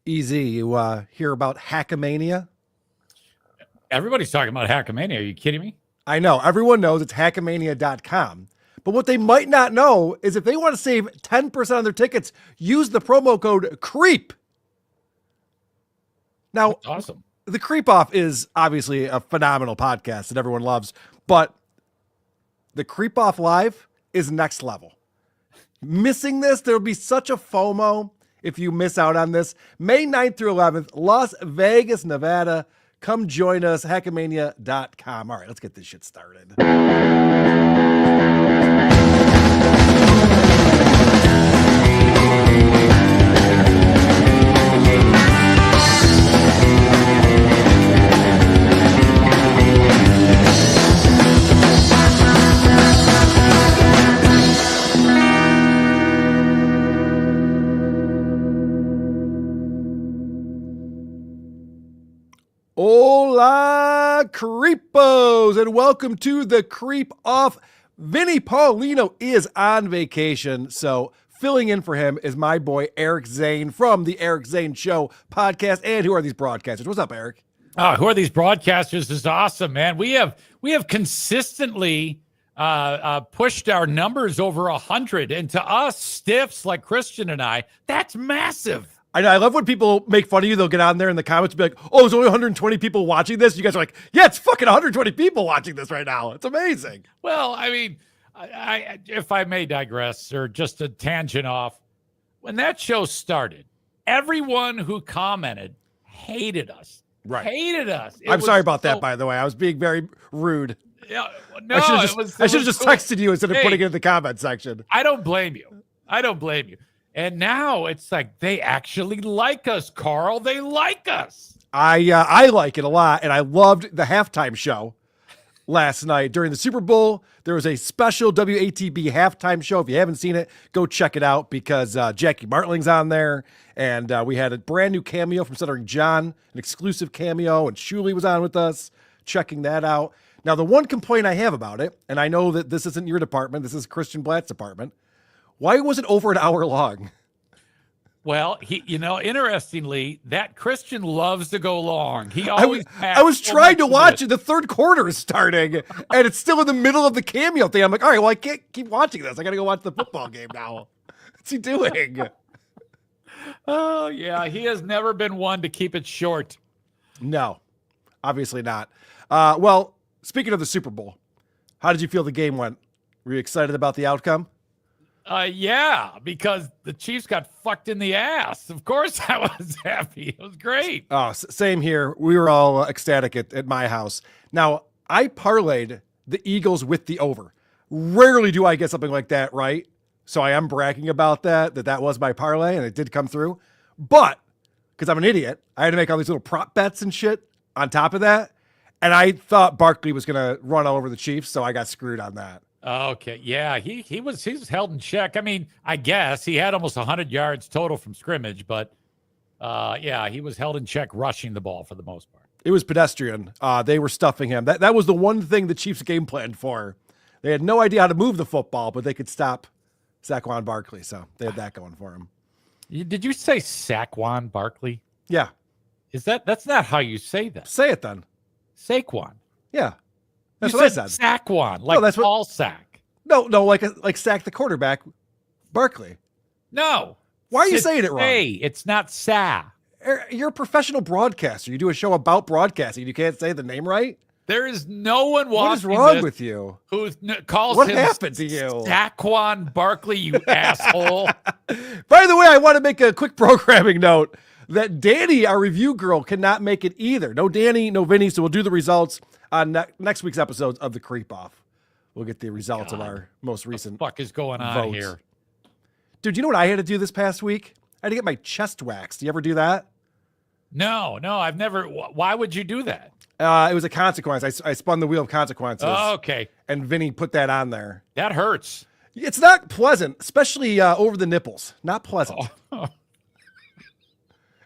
Easy. You hear about Hackam Mania? Everybody's talking about Hackam Mania. Are you kidding me? I know. Everyone knows it's hackamania.com. But what they might not know is if they want to save 10% on their tickets, use the promo code CREEP. Now, That's awesome. The Creep Off is obviously a phenomenal podcast that everyone loves, but the Creep Off Live is next level. Missing this, there'll be such a FOMO if you miss out on this. May 9th through 11th, Las Vegas, Nevada. Come join us, hackamania.com. All right, let's get this shit started. Hola, creepos, and welcome to the Creep Off. Vinny Paulino is on vacation, so filling in for him is my boy Eric Zane from the Eric Zane Show podcast. And who are these broadcasters? What's up, Eric? Who are these broadcasters? This is awesome, man. We have consistently pushed our numbers over 100, and to us stiffs like Christian and I, that's massive. I know. I love when people make fun of you. They'll get on there in the comments and be like, oh, there's only 120 people watching this. You guys are like, yeah, it's fucking 120 people watching this right now. It's amazing. Well, I mean, I if I may digress or just a tangent off, when that show started, everyone who commented hated us. Right. Hated us. I'm sorry about that, by the way. I was being very rude. Yeah, no, I should have just texted you instead of putting it in the comment section. I don't blame you. And now it's like they actually like us, Karl. They like us. I like it a lot, and I loved the halftime show last night during the Super Bowl. There was a special WATB halftime show. If you haven't seen it, go check it out because Jackie Martling's on there, and we had a brand new cameo from Stuttering John, an exclusive cameo, and Shuli was on with us, checking that out. Now, the one complaint I have about it, and I know that this isn't your department, this is Christian Blatt's department. Why was it over an hour long? Well, interestingly, that Christian loves to go long. I was trying to watch it. The third quarter is starting, and it's still in the middle of the cameo thing. I'm like, all right, well, I can't keep watching this. I got to go watch the football game now. What's he doing? Oh, yeah. He has never been one to keep it short. No, obviously not. Well, speaking of the Super Bowl, how did you feel the game went? Were you excited about the outcome? Yeah, because the Chiefs got fucked in the ass. Of course I was happy. It was great. Oh, same here. We were all ecstatic at my house. Now, I parlayed the Eagles with the over. Rarely do I get something like that right. So I am bragging about that was my parlay, and it did come through. But, because I'm an idiot, I had to make all these little prop bets and shit on top of that. And I thought Barkley was going to run all over the Chiefs, so I got screwed on that. Okay, yeah, he was held in check. I mean, I guess he had almost 100 yards total from scrimmage, but yeah, he was held in check rushing the ball for the most part. It was pedestrian. They were stuffing him. That was the one thing the Chiefs game planned for. They had no idea how to move the football, but they could stop Saquon Barkley, so they had that going for him. Did you say Saquon Barkley? Yeah. That's not how you say that. Say it then. Saquon. Yeah. That's you what said I said. Saquon, like that's Paul Sack. No, like sack the quarterback, Barkley. No. Why are you saying it wrong? It's not Sa. You're a professional broadcaster. You do a show about broadcasting. You can't say the name right? There is no one watching. What is wrong with you? Who calls what him happened to you? Saquon Barkley, you asshole. By the way, I want to make a quick programming note that Danny, our review girl, cannot make it either. No Danny, no Vinny, so we'll do the results on next week's episodes of the Creep Off. We'll get the results of our most recent What the fuck is going on votes. here? Dude, you know what I had to do this past week? I had to get my chest waxed. Do you ever do that? No, I've never. Why would you do that? It was a consequence. I spun the wheel of consequences. Oh, okay. And Vinny put that on there. That hurts. It's not pleasant, especially over the nipples. Not pleasant. Oh.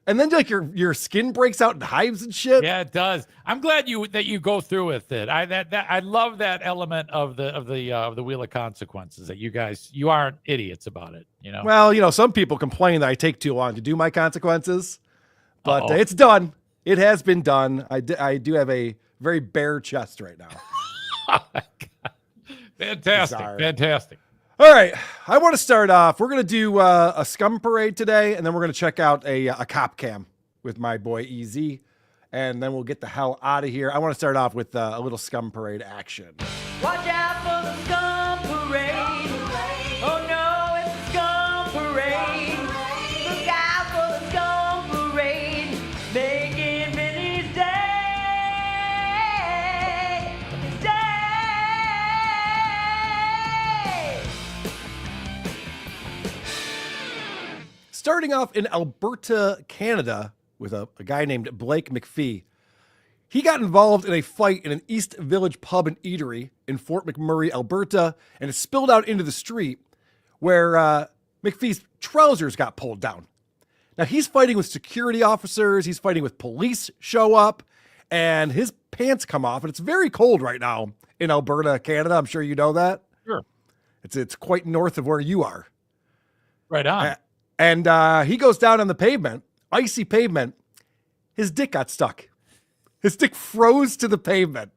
And then like your skin breaks out in hives and shit. Yeah, it does. I'm glad that you go through with it. I love that element of the wheel of consequences, that you aren't idiots about it. You know. Well, some people complain that I take too long to do my consequences. But it's done. It has been done. I do have a very bare chest right now. Oh my God. Fantastic. Bizarre. Fantastic. All right. I want to start off. We're going to do a Scum parade today, and then we're going to check out a cop cam with my boy EZ, and then we'll get the hell out of here. I want to start off with a little Scum parade action. Watch out for the Scum Parade. Oh no, it's the Scum Parade. Look out for the Scum Parade. Making Vinny's day. His day. Starting off in Alberta, Canada, with a guy named Blake McPhee. He got involved in a fight in an East Village pub and eatery in Fort McMurray, Alberta, and it spilled out into the street where McPhee's trousers got pulled down. Now, he's fighting with security officers. He's fighting with police show up, and his pants come off, and it's very cold right now in Alberta, Canada. I'm sure you know that. Sure. It's quite north of where you are. Right on. And he goes down on the pavement, icy pavement. His dick got stuck. His dick froze to the pavement.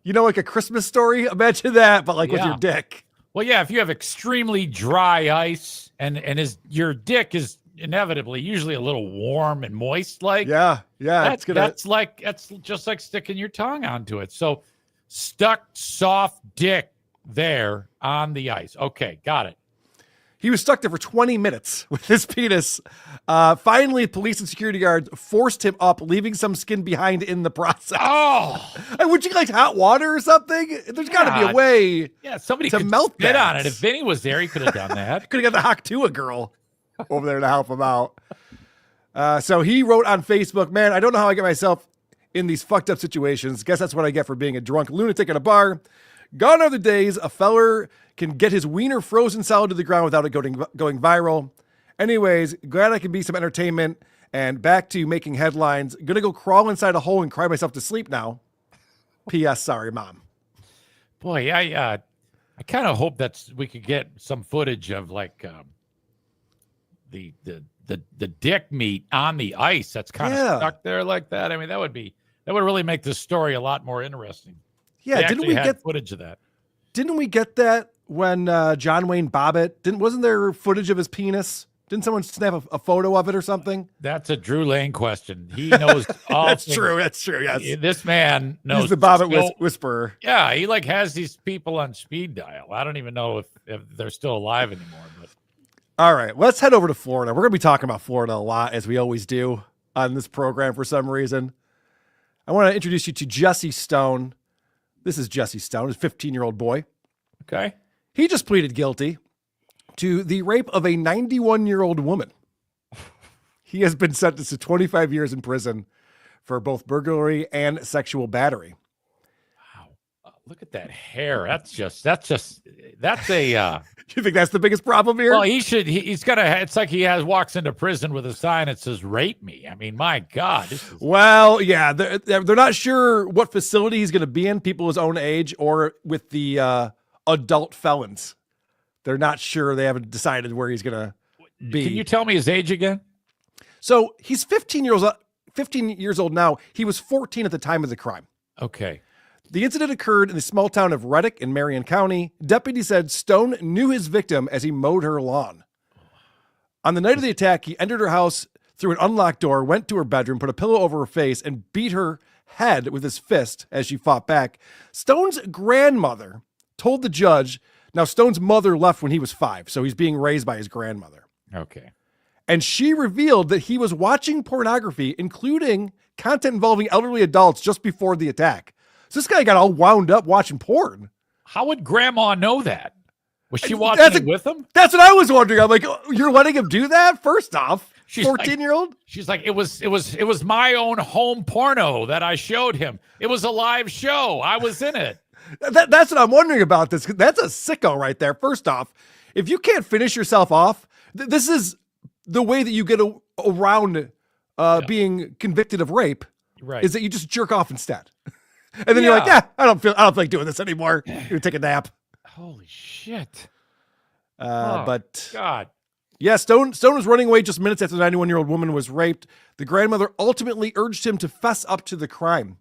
You know, like a Christmas Story? Imagine that, but like with your dick. Well, yeah, if you have extremely dry ice and your dick is inevitably usually a little warm and moist, like Yeah. that's just like sticking your tongue onto it. So stuck soft dick there on the ice. Okay, got it. He was stuck there for 20 minutes with his penis. Finally, police and security guards forced him up, leaving some skin behind in the process. Oh, Would you like hot water or something? There's got to be a way. Yeah, somebody to could melt spit that. on it. If Vinny was there, he could have done that. Could have got the Hackam girl over there to help him out. So he wrote on Facebook, man, I don't know how I get myself in these fucked up situations. Guess that's what I get for being a drunk lunatic in a bar. Gone are the days a feller can get his wiener frozen solid to the ground without it going viral. Anyways, glad I can be some entertainment and back to making headlines. Gonna go crawl inside a hole and cry myself to sleep now. P.S. Sorry, Mom. Boy, I kind of hope that we could get some footage of like the dick meat on the ice that's kind of stuck there like that. I mean, that would really make this story a lot more interesting. Yeah, They didn't we had get footage of that? Didn't we get that when John Wayne Bobbitt wasn't there footage of his penis? Didn't someone snap a photo of it or something? That's a Drew Lane question. He knows all. That's things. true. That's true. Yes, This man knows. he's the Bobbitt whisperer. Yeah, he like has these people on speed dial. I don't even know if they're still alive anymore. But All right, let's head over to Florida. We're going to be talking about Florida a lot, as we always do on this program for some reason. I want to introduce you to Jesse Stone. This is Jesse Stone, a 15-year-old boy. okay, He just pleaded guilty to the rape of a 91-year-old woman. He has been sentenced to 25 years in prison for both burglary and sexual battery. wow, look at that hair. That's a. You think that's the biggest problem here? Well, he's got to. It's like walks into prison with a sign that says "Rape me." I mean, my God. Well, yeah, they're not sure what facility he's going to be in, people his own age, or with the adult felons. They're not sure. They haven't decided where he's going to be. Can you tell me his age again? So he's 15 years old now. He was 14 at the time of the crime. Okay. The incident occurred in the small town of Reddick in Marion County. Deputies said Stone knew his victim as he mowed her lawn. On the night of the attack, he entered her house through an unlocked door, went to her bedroom, put a pillow over her face, and beat her head with his fist as she fought back. Stone's grandmother told the judge, now Stone's mother left when he was 5, so he's being raised by his grandmother. Okay. And she revealed that he was watching pornography, including content involving elderly adults, just before the attack. So this guy got all wound up watching porn. How would Grandma know that? Was she watching it with him? That's what I was wondering. I'm like, oh, you're letting him do that? First off, She's 14-year-old? She's like, it was my own home porno that I showed him. It was a live show. I was in it. That's what I'm wondering about this. That's a sicko right there. First off, if you can't finish yourself off, this is the way that you get around being convicted of rape. Right. Is that you just jerk off instead. And then you're like, yeah, I don't feel like doing this anymore. You take a nap. Holy shit. But God. Yeah, Stone was running away just minutes after the 91-year-old woman was raped. The grandmother ultimately urged him to fess up to the crime.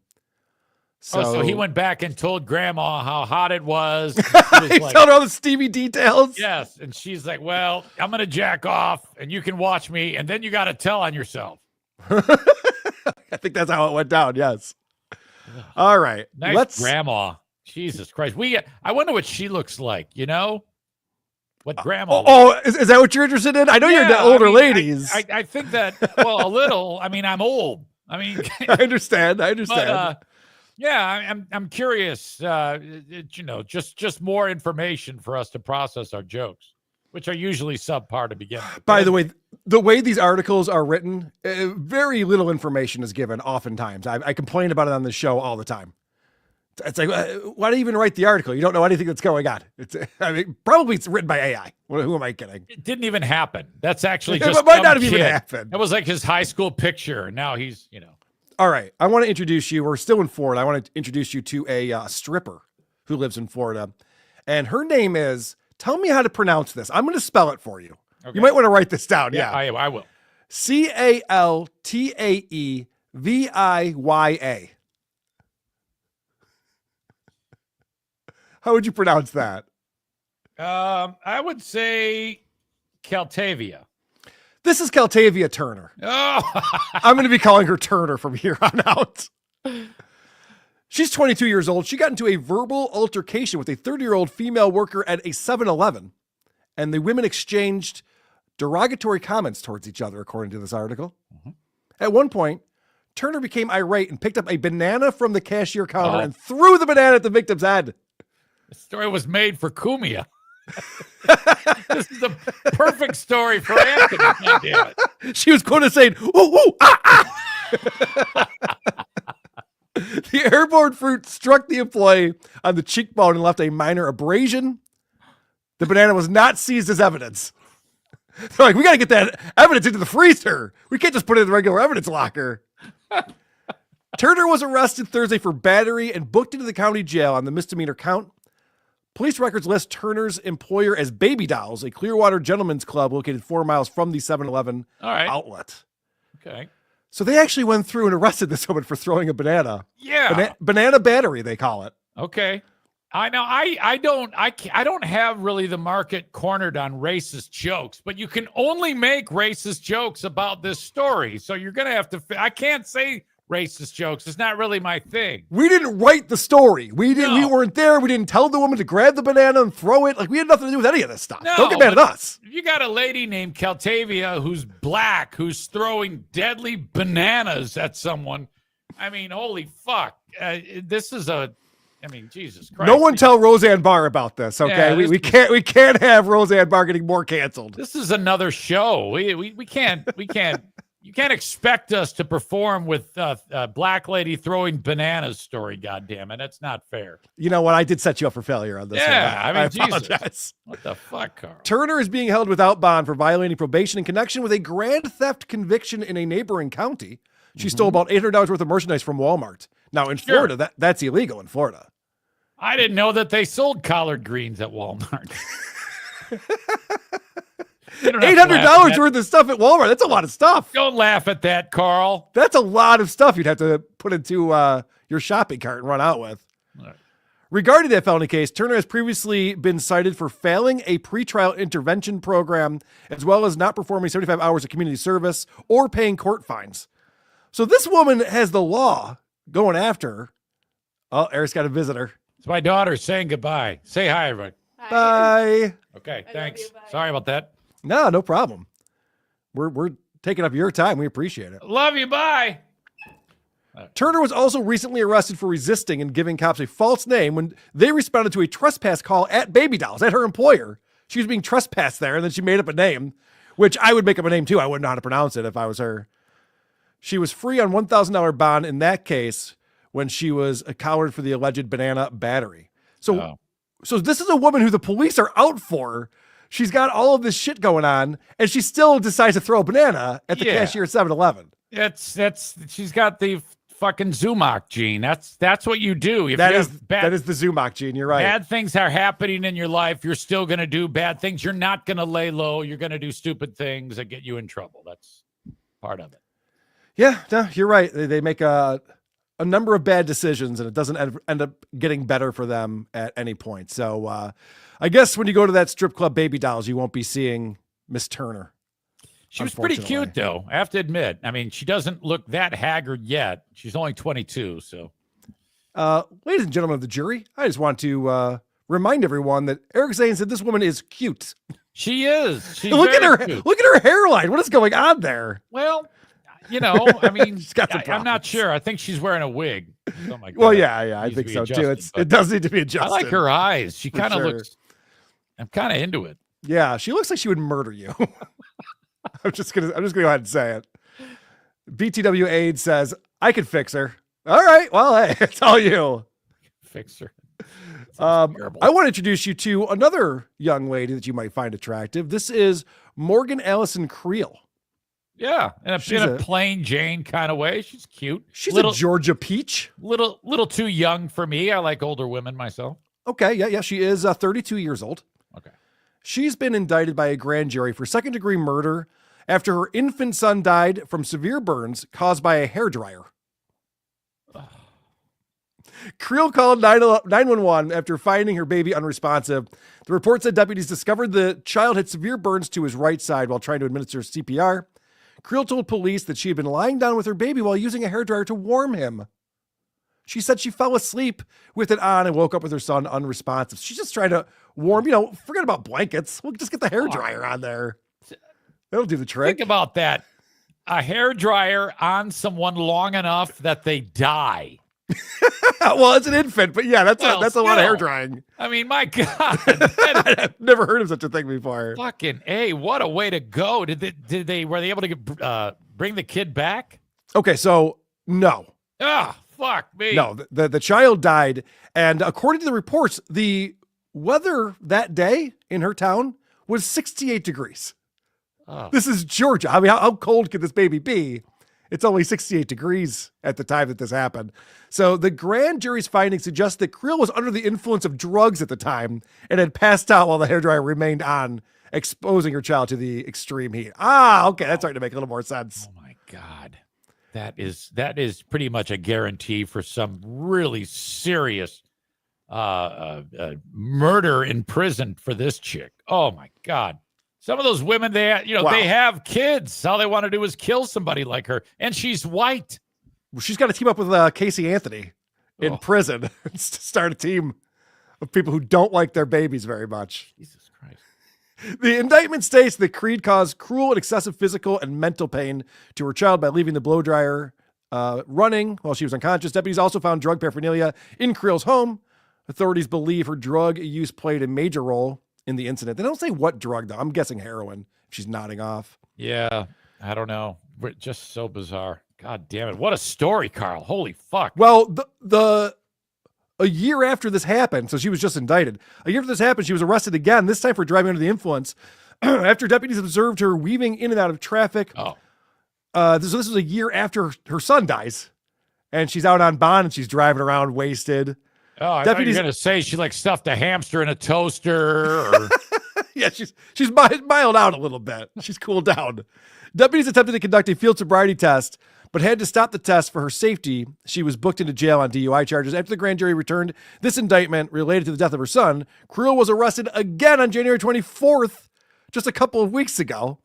So he went back and told Grandma how hot it was. He told her all the steamy details. Yes, and she's like, well, I'm going to jack off, and you can watch me, and then you got to tell on yourself. I think that's how it went down, yes. All right. Nice Grandma. Jesus Christ. I wonder what she looks like, you know? What Grandma is that what you're interested in? I know you're into older ladies. I think that, well, a little. I mean, I'm old. I mean, I understand. But, yeah, I'm curious, just more information for us to process our jokes, which are usually subpar to begin with. By the way these articles are written, very little information is given oftentimes. I complain about it on the show all the time. It's like, why do you even write the article? You don't know anything that's going on. Probably it's written by AI. Who am I kidding? It didn't even happen. That's actually just it might not have even happened. It was like his high school picture. Now he's, All right. I want to introduce you. We're still in Florida. I want to introduce you to a stripper who lives in Florida. And her name is, tell me how to pronounce this. I'm going to spell it for you. Okay. You might want to write this down. Yeah. I will. Caltaeviya. How would you pronounce that? I would say Caltavia. This is Caltavia Turner. Oh. I'm going to be calling her Turner from here on out. She's 22 years old. She got into a verbal altercation with a 30-year-old female worker at a 7-Eleven, and the women exchanged derogatory comments towards each other, according to this article. Mm-hmm. At one point, Turner became irate and picked up a banana from the cashier counter and threw the banana at the victim's head. The story was made for Kumia. This is the perfect story for Anthony. God damn it. She was going to say, ooh, ooh, ah, ah. The airborne fruit struck the employee on the cheekbone and left a minor abrasion. The banana was not seized as evidence. They're like, we got to get that evidence into the freezer. We can't just put it in the regular evidence locker. Turner was arrested Thursday for battery and booked into the county jail on the misdemeanor count. Police records list Turner's employer as Baby Dolls, a Clearwater gentlemen's club located 4 miles from the 7-Eleven outlet. Okay. So they actually went through and arrested this woman for throwing a banana. Yeah. Banana battery, they call it. Okay. I know. I don't have really the market cornered on racist jokes, but you can only make racist jokes about this story. So you're going to have to, I can't say racist jokes. It's not really my thing. We didn't write the story. We weren't there. We didn't tell the woman to grab the banana and throw it. Like, we had nothing to do with any of this stuff. Don't get mad at us. If you got a lady named Caltavia who's black, who's throwing deadly bananas at someone, I mean, holy fuck. This is Jesus Christ. No one tell Roseanne Barr about this, okay? Yeah, we can't have Roseanne Barr getting more canceled. This is another show. We can't you can't expect us to perform with black lady throwing bananas story, goddammit. That's not fair. You know what? I did set you up for failure on this. Yeah, one. I apologize. Jesus. What the fuck, Karl? Turner is being held without bond for violating probation in connection with a grand theft conviction in a neighboring county. She stole about $800 worth of merchandise from Walmart. Now, in Florida, that's illegal in Florida. I didn't know that they sold collard greens at Walmart. $800 worth of stuff at Walmart. That's a lot of stuff. Don't laugh at that, Karl. That's a lot of stuff you'd have to put into your shopping cart and run out with. Right. Regarding that felony case, Turner has previously been cited for failing a pretrial intervention program, as well as not performing 75 hours of community service or paying court fines. So this woman has the law going after her. Oh, Eric's got a visitor. It's my daughter saying goodbye. Say hi, everybody. Hi. Bye. Okay, thanks. Sorry about that. No problem. We're taking up your time. We appreciate it. Love you. Bye. Turner was also recently arrested for resisting and giving cops a false name when they responded to a trespass call at Baby Dolls, at her employer. She was being trespassed there, and then she made up a name, which I would make up a name too. I wouldn't know how to pronounce it if I was her. She was free on $1,000 bond in that case when she was collared for the alleged banana battery. So this is a woman who the police are out for. She's got all of this shit going on, and she still decides to throw a banana at the cashier at 7-Eleven. She's got the fucking Zumach gene. That's what you do. If That you is have bad, that is the Zumach gene. You're right. bad things are happening in your life, you're still going to do bad things. You're not going to lay low. You're going to do stupid things that get you in trouble. That's part of it. Yeah, no, you're right. They make a number of bad decisions, and it doesn't end up getting better for them at any point. So I guess when you go to that strip club Baby Dolls, you won't be seeing Miss Turner. She was pretty cute, though. I have to admit. I mean, she doesn't look that haggard yet. She's only 22, so. Ladies and gentlemen of the jury, I just want to remind everyone that Eric Zane said this woman is cute. She is. She's Look at her. cute. Look at her hairline. What is going on there? Well, I mean, She's got some I'm not problems. sure. I think she's wearing a wig. Something like Well, that. yeah, I Needs to think be so too. adjusted, It does need to be adjusted. I like her eyes. She For kind of sure. looks. I'm kind of into it. Yeah, she looks like she would murder you. I'm just gonna go ahead and say it. BTW Aid says I could fix her. All right, well, hey, it's all you. Fix her. I terrible. want to introduce you to another young lady that you might find attractive. This is Morgan Allison Creel. Yeah, in She's a a- plain Jane kind of way. She's cute. She's little, a Georgia peach. little too young for me. I like older women myself. Okay, yeah, she is 32 years old. Okay. She's been indicted by a grand jury for second-degree murder after her infant son died from severe burns caused by a hairdryer. Creel called 911 after finding her baby unresponsive. The report said deputies discovered the child had severe burns to his right side while trying to administer CPR. Creel told police that she had been lying down with her baby while using a hairdryer to warm him. She said she fell asleep with it on and woke up with her son unresponsive. She's just trying to warm, forget about blankets. We'll just get the hairdryer on there. That'll do the trick. Think about that. A hairdryer on someone long enough that they die. Well, it's an infant, but yeah, that's Well, a lot of hair still. drying. I mean, my God. I've never heard of such a thing before. Fucking A, what a way to go. Were they able to bring the kid back? Okay, so no. Ah, fuck me. No, the child died, and according to the reports, the weather that day in her town was 68 degrees. Oh. This is Georgia. I mean, how cold could this baby be? It's only 68 degrees at the time that this happened. So the grand jury's findings suggest that Creel was under the influence of drugs at the time and had passed out while the hairdryer remained on, exposing her child to the extreme heat. Ah, okay, that's starting to make a little more sense. Oh my God. That is pretty much a guarantee for some really serious murder in prison for this chick. Oh my God. Some of those women, Wow. they have kids. All they want to do is kill somebody like her. And she's white. She's got to team up with Casey Anthony in Oh. prison to start a team of people who don't like their babies very much. Jesus Christ. The indictment states that Creed caused cruel and excessive physical and mental pain to her child by leaving the blow dryer running while she was unconscious. Deputies also found drug paraphernalia in Creel's home. Authorities believe her drug use played a major role in the incident. They don't say what drug, though. I'm guessing heroin. She's nodding off. Yeah. I don't know. We're just so bizarre. God damn it. What a story, Karl. Holy fuck. Well, a year after this happened, so she was just indicted. A year after this happened, she was arrested again, this time for driving under the influence. After deputies observed her weaving in and out of traffic. Oh. This was a year after her son dies. And she's out on bond and she's driving around wasted. Oh, I thought you Deputies- were going to say she stuffed a hamster in a toaster. Or... Yeah, she's mild out a little bit. She's cooled down. Deputies attempted to conduct a field sobriety test, but had to stop the test for her safety. She was booked into jail on DUI charges. After the grand jury returned this indictment related to the death of her son, Creel was arrested again on January 24th, just a couple of weeks ago,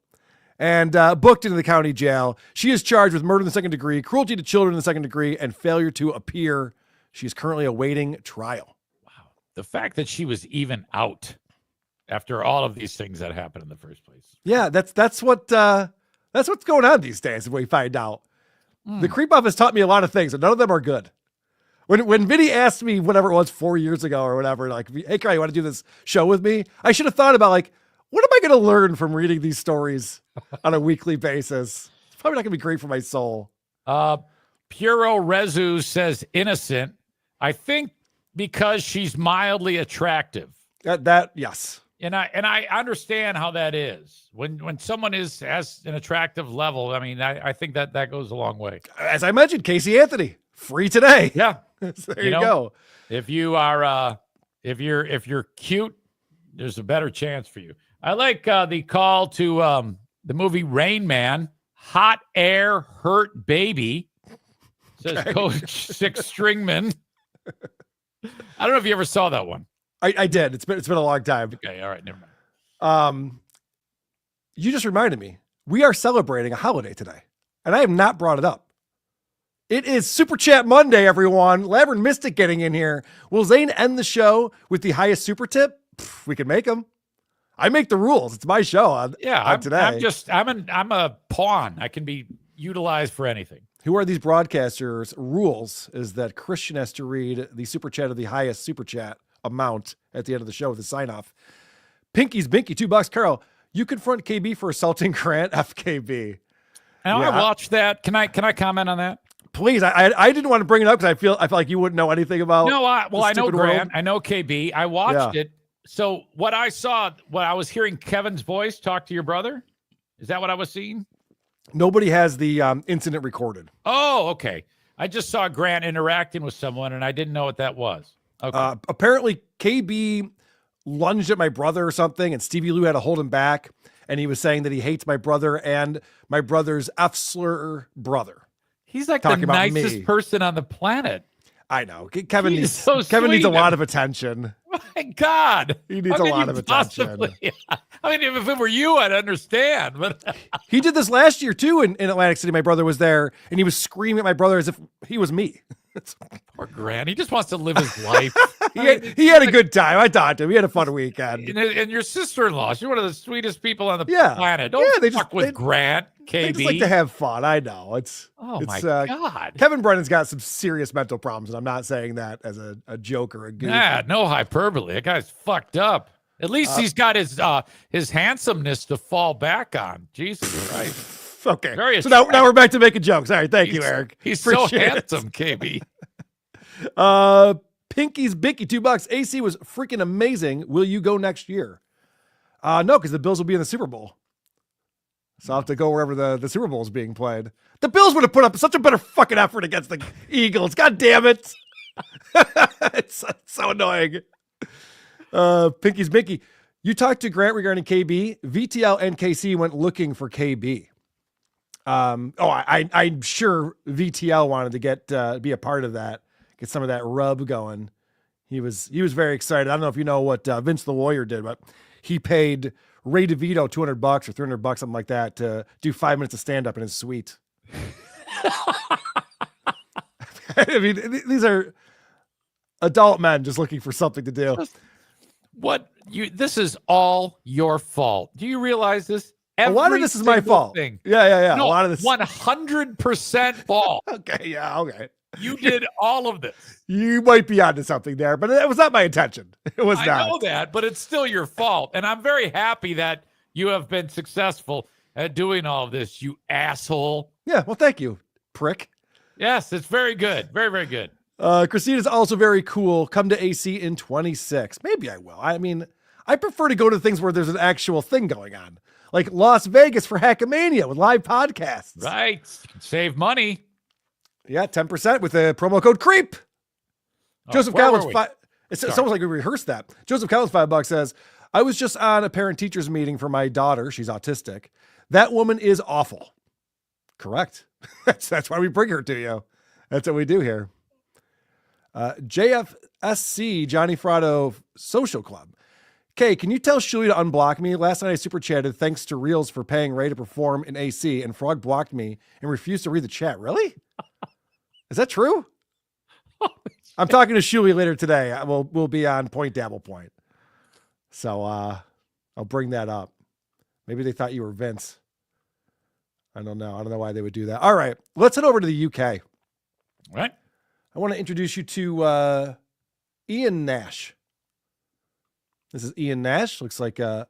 and booked into the county jail. She is charged with murder in the second degree, cruelty to children in the second degree, and failure to appear. She is currently awaiting trial. Wow. The fact that she was even out after all of these things that happened in the first place. Yeah, that's what's going on these days. We find out the creep off has taught me a lot of things, and none of them are good. When Vinny asked me whatever it was 4 years ago or whatever, like, hey, Karl, you want to do this show with me? I should have thought about what am I going to learn from reading these stories on a weekly basis? It's probably not going to be great for my soul. Puro Rezu says innocent. I think because she's mildly attractive. That yes. And I understand how that is. When someone has an attractive level, I mean, I think that goes a long way. As I mentioned, Casey Anthony. free today. Yeah. So there you go. If you are, if you're cute, there's a better chance for you. I like the call to the movie Rain Man, Hot Air Hurt Baby, says Coach Six Stringman. I don't know if you ever saw that one. I did. It's been a long time. Okay, all right, never mind. You just reminded me. We are celebrating a holiday today, and I have not brought it up. It is Super Chat Monday, everyone. Labyrinth Mystic getting in here. Will Zane end the show with the highest super tip? We can make them. I make the rules. It's my show on today. I'm a pawn. I can be utilized for anything. Who are these broadcasters? Rules is that Christian has to read the super chat of the highest super chat amount at the end of the show with a sign off. Pinky's Binky, $2. Karl, you confront KB for assaulting Grant. FKB. Now I watched that. Can I comment on that? Please, I didn't want to bring it up because I feel like you wouldn't know anything about. No, I know Grant. World. I know KB. I watched it. So what I was hearing Kevin's voice talk to your brother. Is that what I was seeing? Nobody has the incident recorded. Oh, okay. I just saw Grant interacting with someone, and I didn't know what that was. Okay. Apparently, KB lunged at my brother or something, and Stevie Lou had to hold him back, and he was saying that he hates my brother and my brother's F-slur brother. He's like the nicest person on the planet. I know. Kevin needs a lot of attention. My God. He needs a lot of attention. I mean, if it were you, I'd understand. But he did this last year, too, in Atlantic City. My brother was there, and he was screaming at my brother as if he was me. Poor Grant. He just wants to live his life. He had a good time. I talked to him. He had a fun weekend. And your sister-in-law, she's one of the sweetest people on the planet. Don't fuck with Grant, KB. They just like to have fun. I know. My God. Kevin Brennan's got some serious mental problems, and I'm not saying that as a joke or a goof. Nah, no hyperbole. That guy's fucked up. At least he's got his handsomeness to fall back on. Jesus Christ. Okay. So now we're back to making jokes. All right. Thank you, Eric. He's so handsome, KB. Pinky's Binky, $2. AC was freaking amazing. Will you go next year? No, because the Bills will be in the Super Bowl. So I'll have to go wherever the Super Bowl is being played. The Bills would have put up such a better fucking effort against the Eagles. God damn it. It's so annoying. Pinky's Binky. You talked to Grant regarding KB. VTL and KC went looking for KB. I'm sure VTL wanted to get be a part of that, get some of that rub going. He was very excited. I don't know if you know what Vince the Warrior did, but he paid Ray DeVito $200 or $300, something like that, to do 5 minutes of stand up in his suite. I mean, these are adult men just looking for something to do. This is all your fault. Do you realize this? A lot of this is my fault. Thing. Yeah. No, a lot of this 100% fault. Okay. You did all of this. You might be onto something there, but it was not my intention. It was not. I know that, but it's still your fault. And I'm very happy that you have been successful at doing all of this, you asshole. Yeah, well, thank you, prick. Yes, it's very good. Very, very good. Christina's also very cool. Come to AC in 26. Maybe I will. I mean, I prefer to go to things where there's an actual thing going on. Like Las Vegas for Hackam Mania with live podcasts. Right. You can save money. Yeah, 10% with the promo code CREEP. Joseph Collins, it's almost like we rehearsed that. Joseph Collins, $5 says, I was just on a parent-teachers meeting for my daughter. She's autistic. That woman is awful. Correct. That's why we bring her to you. That's what we do here. JFSC, Johnny Frado Social Club. Okay, can you tell Shuli to unblock me? Last night I super chatted thanks to Reels for paying Ray to perform in AC, and Frog blocked me and refused to read the chat. Really? Is that true? I'm talking to Shuli later today. We'll be on Point Dabble Point. So I'll bring that up. Maybe they thought you were Vince. I don't know. I don't know why they would do that. All right, let's head over to the UK. All right. I want to introduce you to Ian Nash. This is Ian Nash. Looks like a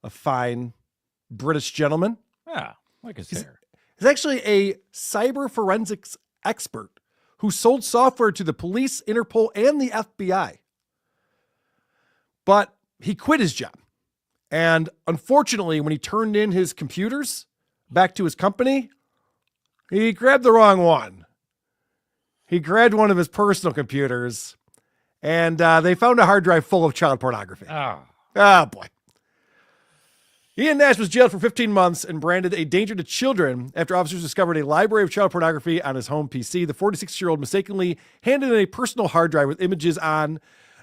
fine British gentleman. Yeah, like his hair. He's actually a cyber forensics expert who sold software to the police, Interpol, and the FBI. But he quit his job. And unfortunately, when he turned in his computers back to his company, he grabbed the wrong one. he grabbed one of his personal computers, and they found a hard drive full of child pornography. Oh, boy. Ian Nash was jailed for 15 months and branded a danger to children after officers discovered a library of child pornography on his home PC. The 46-year-old mistakenly handed in a personal hard drive with images on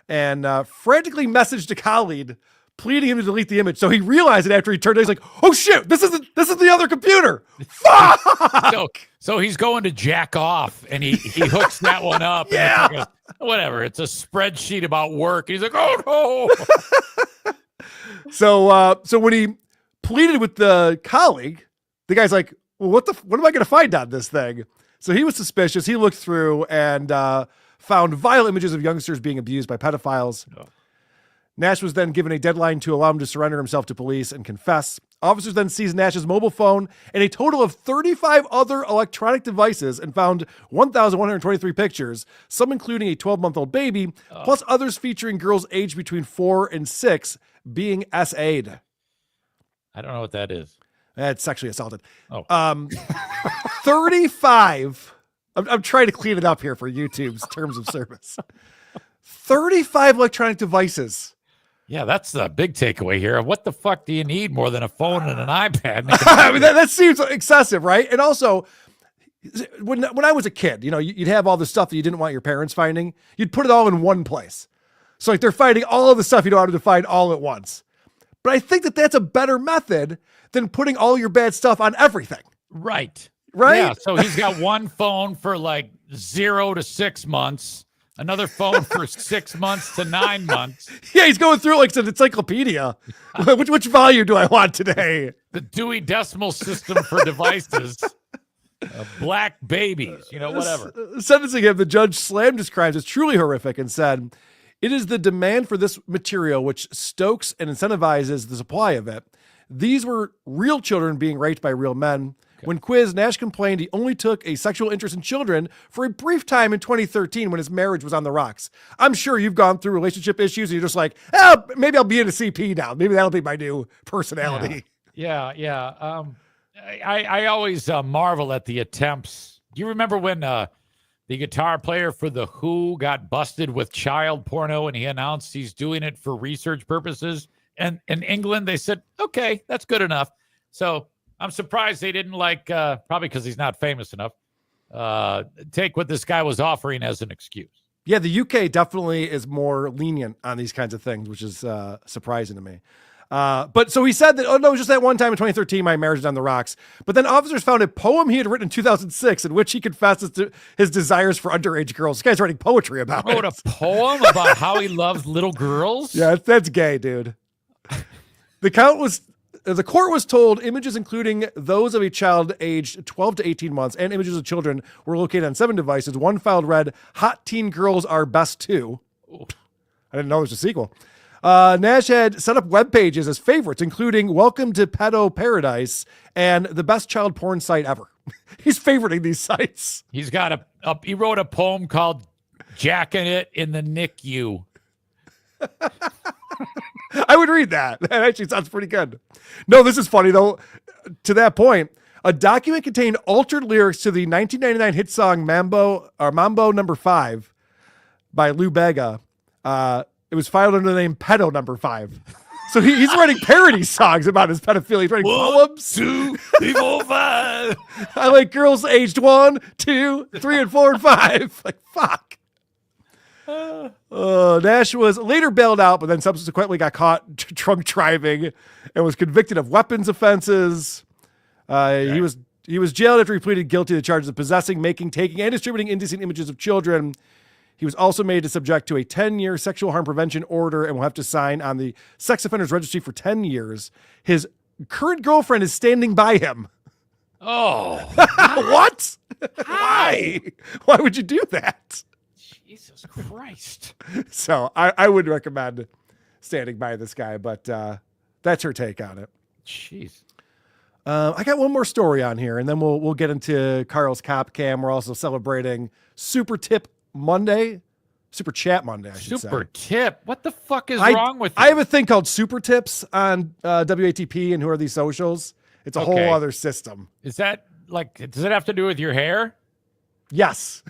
and frantically messaged a colleague pleading him to delete the image. So he realized it after he turned it. He's like, oh, shit, this is the other computer. Fuck! So he's going to jack off, and he hooks that one up. Yeah. And it's like whatever. It's a spreadsheet about work. And he's like, oh, no. So when he pleaded with the colleague, the guy's like, well, what am I going to find on this thing? So he was suspicious. He looked through and found vile images of youngsters being abused by pedophiles. Oh. Nash was then given a deadline to allow him to surrender himself to police and confess. Officers then seized Nash's mobile phone and a total of 35 other electronic devices and found 1,123 pictures, some including a 12-month-old baby, plus others featuring girls aged between 4 and 6 being SA'd. I don't know what that is. That's sexually assaulted. Oh. 35. I'm trying to clean it up here for YouTube's terms of service. 35 electronic devices. Yeah, that's the big takeaway here. What the fuck do you need more than a phone and an iPad? I mean, that seems excessive, right? And also, when I was a kid, you'd have all the stuff that you didn't want your parents finding. You'd put it all in one place. So like they're finding all of the stuff you don't want to find all at once. But I think that that's a better method than putting all your bad stuff on everything. Right. Yeah, so he's got one phone for like 0 to 6 months. Another phone for 6 months to 9 months. Yeah, he's going through it like it's an encyclopedia. Which volume do I want today? The Dewey Decimal System for devices. Black babies, whatever. Sentencing him, the judge slammed his crimes as truly horrific and said, it is the demand for this material which stokes and incentivizes the supply of it. These were real children being raped by real men. When quizzed, Nash complained he only took a sexual interest in children for a brief time in 2013 when his marriage was on the rocks. I'm sure you've gone through relationship issues and you're just like, maybe I'll be in a CP now. Maybe that'll be my new personality. Yeah. I always marvel at the attempts. Do you remember when the guitar player for The Who got busted with child porno and he announced he's doing it for research purposes? And in England, they said, okay, that's good enough. So I'm surprised they didn't probably because he's not famous enough, take what this guy was offering as an excuse. Yeah, the UK definitely is more lenient on these kinds of things, which is surprising to me. But so he said that, it was just that one time in 2013, my marriage was on the rocks. But then officers found a poem he had written in 2006 in which he confessed his desires for underage girls. This guy's writing poetry about it. Wrote a poem about how he loves little girls? Yeah, that's gay, dude. The court was told images including those of a child aged 12 to 18 months and images of children were located on 7 devices. One file read, hot teen girls are best too. I didn't know there was a sequel. Nash had set up web pages as favorites, including Welcome to Pedo Paradise and the best child porn site ever. He's favoriting these sites. He's got he wrote a poem called Jacking It in the NICU. I would read that. That actually sounds pretty good. No, this is funny though. To that point, a document contained altered lyrics to the 1999 hit song Mambo Number 5 by Lou Bega. It was filed under the name Pedo Number 5. So he's writing parody songs about his pedophilia. He's writing poems. 1, 2, 3, 4, 5. I like girls aged 1, 2, 3, and 4, and 5. Like, fuck. Nash was later bailed out, but then subsequently got caught drunk driving and was convicted of weapons offenses. He was jailed after he pleaded guilty to the charges of possessing, making, taking, and distributing indecent images of children. He was also made to subject to a 10-year sexual harm prevention order and will have to sign on the sex offenders registry for 10 years. His current girlfriend is standing by him. Oh. What? Why? Why would you do that? Jesus Christ. So I would recommend standing by this guy, but that's her take on it. Jeez. I got one more story on here, and then we'll get into Karl's Cop Cam. We're also celebrating Super Chat Monday, I should say. Super Tip? What the fuck is wrong with you? I have a thing called Super Tips on WATP and Who Are These Socials. It's a whole other system. Is that does it have to do with your hair? Yes.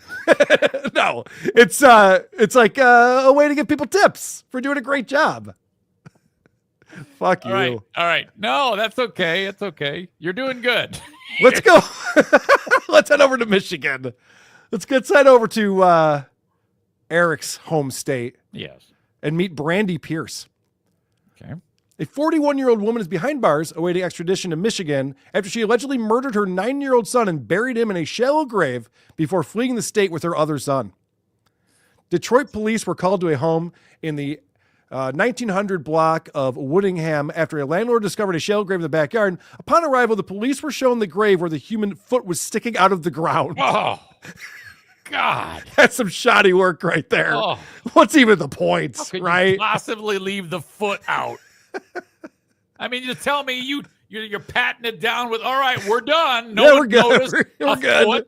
No, it's like a way to give people tips for doing a great job. Fuck you. All right. No, that's okay. It's okay. You're doing good. Let's go. Let's head over to Michigan. Let's head over to Eric's home state Yes. and meet Brandy Pierce. Okay. A 41-year-old woman is behind bars awaiting extradition to Michigan after she allegedly murdered her 9-year-old son and buried him in a shallow grave before fleeing the state with her other son. Detroit police were called to a home in the 1900 block of Woodingham after a landlord discovered a shallow grave in the backyard. Upon arrival, the police were shown the grave where the human foot was sticking out of the ground. Oh, God. That's some shoddy work right there. Oh. What's even the point, How could right? you possibly leave the foot out? I mean, you tell me you're patting it down with, all right, we're done. No Yeah, one we're good. noticed We're a good. foot.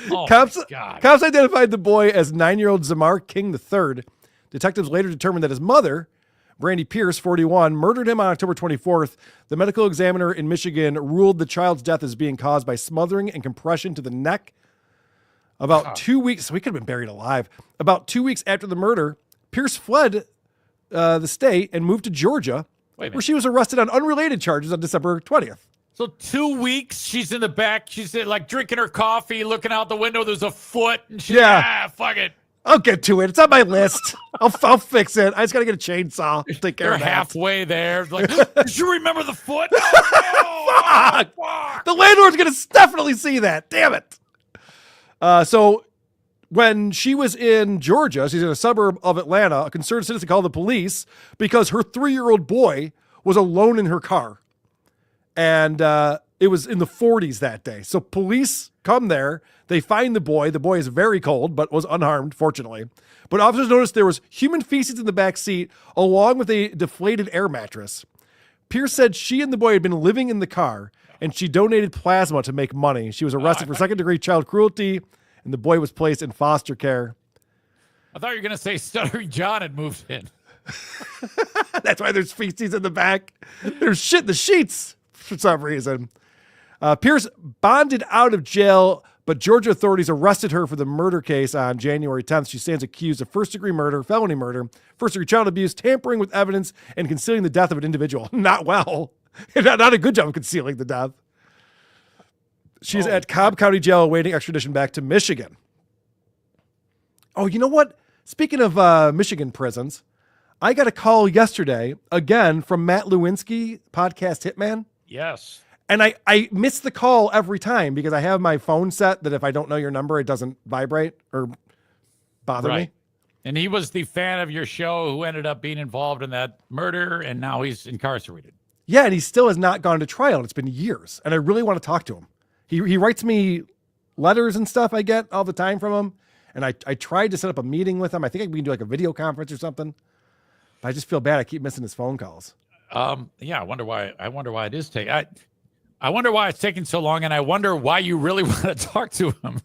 Oh, Cops, my God. cops identified the boy as 9-year-old Zamar King III. Detectives later determined that his mother, Brandy Pierce, 41, murdered him on October 24th. The medical examiner in Michigan ruled the child's death as being caused by smothering and compression to the neck. About 2 weeks, so he could have been buried alive. About 2 weeks after the murder, Pierce fled the state and moved to Georgia, Wait a minute. where she was arrested on unrelated charges on December 20th. So 2 weeks, she's in the back. She's like drinking her coffee, looking out the window. There's a foot. And she's Yeah. like, fuck it. I'll get to it. It's on my list. I'll fix it. I just got to get a chainsaw. Take care They're of that. halfway there. Like, did you remember the foot? Oh, no. Fuck. The landlord's going to definitely see that. Damn it. So when she was in Georgia, she's in a suburb of Atlanta, a concerned citizen called the police because her 3-year-old boy was alone in her car. And it was in the 40s that day. So police come there. They find the boy. The boy is very cold, but was unharmed, fortunately. But officers noticed there was human feces in the back seat, along with a deflated air mattress. Pierce said she and the boy had been living in the car, and she donated plasma to make money. She was arrested for second-degree child cruelty, and the boy was placed in foster care. I thought you were going to say Stuttering John had moved in. That's why there's feces in the back. There's shit in the sheets for some reason. Pierce bonded out of jail, but Georgia authorities arrested her for the murder case on January 10th. She stands accused of first-degree murder, felony murder, first-degree child abuse, tampering with evidence, and concealing the death of an individual. Not well. Not a good job of concealing the death. She's at Cobb County Jail awaiting extradition back to Michigan. Oh, you know what? Speaking of Michigan prisons, I got a call yesterday, again, from Matt Lewinsky, podcast Hitman. Yes. And I miss the call every time because I have my phone set that if I don't know your number, it doesn't vibrate or bother me. And he was the fan of your show who ended up being involved in that murder, and now he's incarcerated. Yeah, and he still has not gone to trial, and it's been years. And I really want to talk to him. He writes me letters and stuff I get all the time from him. And I tried to set up a meeting with him. I think we can do like a video conference or something. But I just feel bad. I keep missing his phone calls. Yeah, I wonder why it is taking. I wonder why it's taking so long, and I wonder why you really want to talk to him.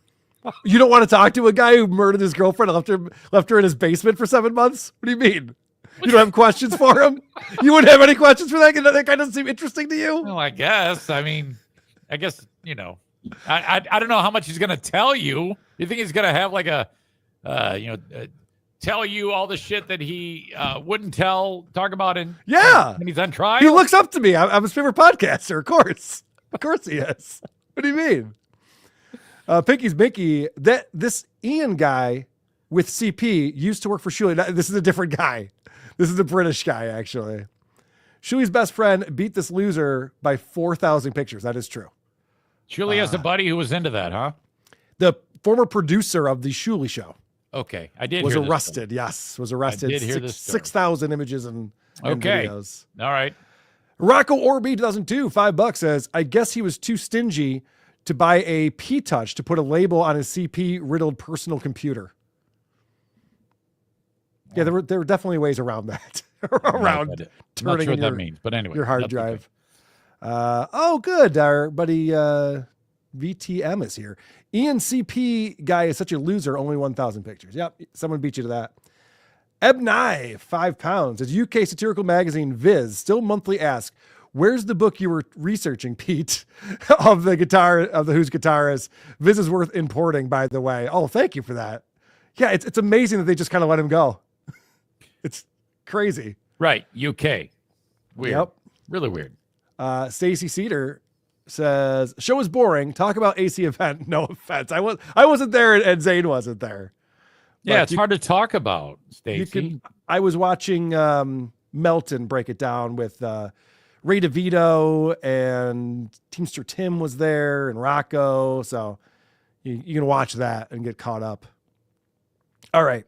You don't want to talk to a guy who murdered his girlfriend and left her in his basement for 7 months? What do you mean? You don't have questions for him? You wouldn't have any questions for that? That guy doesn't seem interesting to you? Well, I guess. I mean, I don't know how much he's going to tell you. You think he's going to have like tell you all the shit that he wouldn't talk about when he's on trial? He looks up to me. I'm his favorite podcaster, of course. Of course he is. What do you mean? Pinky's Binky, this Ian guy with CP used to work for Shuley. This is a different guy. This is a British guy, actually. Shuley's best friend beat this loser by 4,000 pictures. That is true. Shuley has a buddy who was into that, huh? The former producer of the Shuley show. Okay, I did. Was hear this arrested. Yes, was arrested. I did hear this story. 6,000 images and videos. All right. Rocco Orby 2002, $5 says, I guess he was too stingy to buy a P-Touch to put a label on his CP-riddled personal computer. Yeah, there were definitely ways around that. Around I'm not turning sure what in that means, but anyway, your hard that's drive. okay. Good. Our buddy VTM is here. Ian CP guy is such a loser, only 1,000 pictures. Yep, someone beat you to that. Ebnai, £5. As UK satirical magazine Viz still monthly ask, where's the book you were researching, Pete, of the Who's guitarist? This is worth importing, by the way. Oh, thank you for that. Yeah, it's amazing that they just kind of let him go. It's crazy. Right. UK. Weird. Yep. Really weird. Stacy Cedar says, show is boring. Talk about AC event. No offense. I wasn't there and Zane wasn't there. Yeah, But it's hard to talk about, you Stacey. can, I was watching Melton break it down with Ray DeVito, and Teamster Tim was there, and Rocco. So you can watch that and get caught up. All right.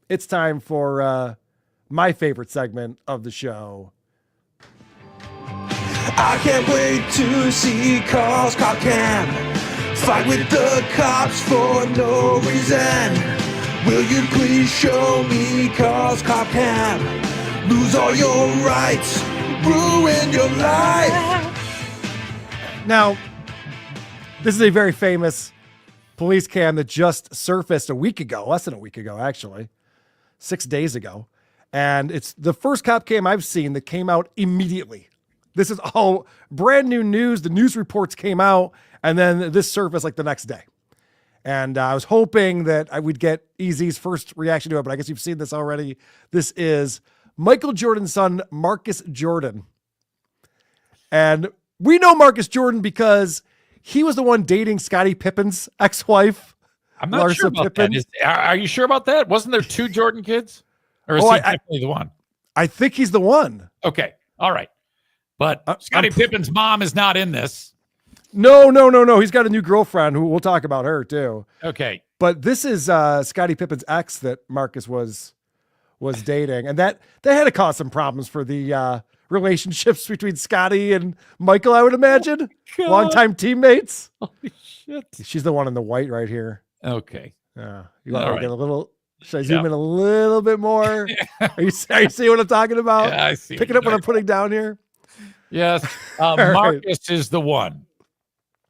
It's time for my favorite segment of the show. I can't wait to see Karl's cop cam fight with the cops for no reason. Will you please show me Karl's cop cam? Lose all your rights, ruin your life. Now, this is a very famous police cam that just surfaced a week ago, less than a week ago, actually, 6 days ago. And it's the first cop cam I've seen that came out immediately. This is all brand new news. The news reports came out, and then this surfaced like the next day. And I was hoping that I would get EZ's first reaction to it, but I guess you've seen this already. This is Michael Jordan's son, Marcus Jordan. And we know Marcus Jordan because he was the one dating Scottie Pippen's ex-wife. I'm not sure about Pippen. that. Are you sure about that? Wasn't there 2 Jordan kids? Or is he definitely the one? I think he's the one. Okay. All right. But Scottie Pippen's mom is not in this. No. He's got a new girlfriend who we'll talk about her too. Okay. But this is Scottie Pippen's ex that Marcus was dating. And that had to cause some problems for the relationships between Scottie and Michael, I would imagine. Oh, longtime teammates. Holy shit. She's the one in the white right here. Okay. Yeah. You want to All get right. a little, should I zoom in a little bit more? Are you seeing what I'm talking about? Yeah, I see. Picking up what I'm putting down here? Yes. Marcus is the one.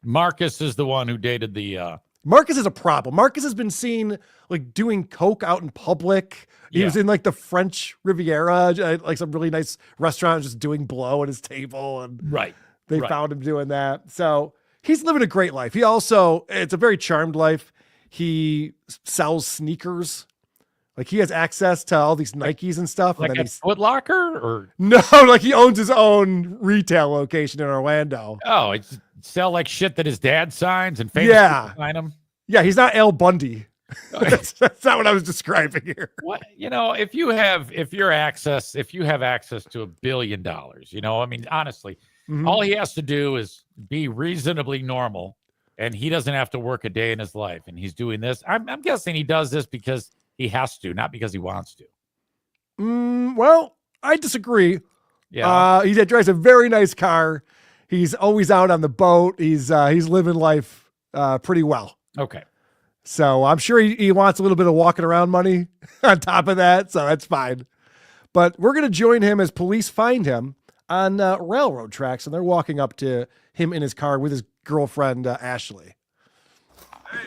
Marcus is the one who dated the Marcus is a problem. Marcus has been seen like doing coke out in public. He was in like the French Riviera, like some really nice restaurant, just doing blow at his table. And they found him doing that. So he's living a great life. He also, it's a very charmed life. He sells sneakers. Like he has access to all these Nikes and stuff. like And then a Foot Locker or no, like he owns his own retail location in Orlando. it's sell like shit that his dad signs and famous people sign them. Yeah, he's not Al Bundy. That's not what I was describing here. What if you have access to $1 billion, I mean, honestly, all he has to do is be reasonably normal, and he doesn't have to work a day in his life. And he's doing this. I'm guessing he does this because he has to, not because he wants to. Well, I disagree. Yeah, he drives a very nice car. He's always out on the boat. He's living life pretty well. okay. So I'm sure he wants a little bit of walking around money on top of that. So that's fine. But we're going to join him as police find him on railroad tracks. And they're walking up to him in his car with his girlfriend, Ashley. Hey,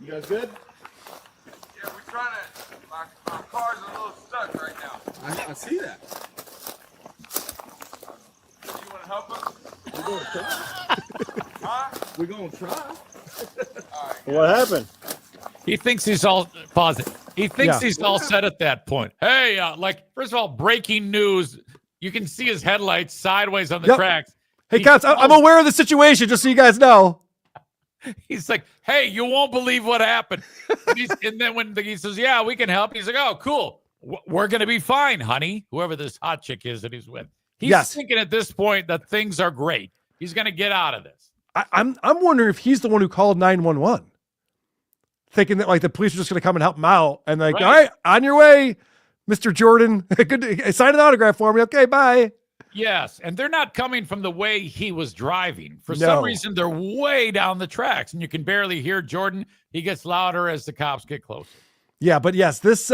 you guys good? Yeah, we're trying to. My car's a little stuck right now. I see that. You want to help us? We're going to try. Huh? We're going to try. What happened? He thinks he's all He thinks he's all set at that point. Hey, first of all, breaking news. You can see his headlights sideways on the tracks. Hey, cops, I'm aware of the situation, just so you guys know. He's like, hey, you won't believe what happened. And then when he says, yeah, we can help, he's like, oh, cool. We're going to be fine, honey. Whoever this hot chick is that he's with. He's thinking at this point that things are great. He's going to get out of this. I'm wondering if he's the one who called 911, thinking that like the police are just going to come and help him out, and like, all right, on your way, Mr. Jordan. Good, sign an autograph for me. Okay, bye. Yes, and they're not coming from the way he was driving. For some reason, they're way down the tracks, and you can barely hear Jordan. He gets louder as the cops get closer. Yeah, but yes, this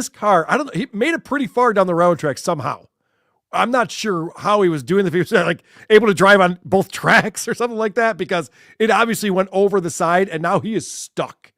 car, I don't know, he made it pretty far down the railroad track somehow. I'm not sure how he was doing if he was like able to drive on both tracks or something like that, because it obviously went over the side and now he is stuck.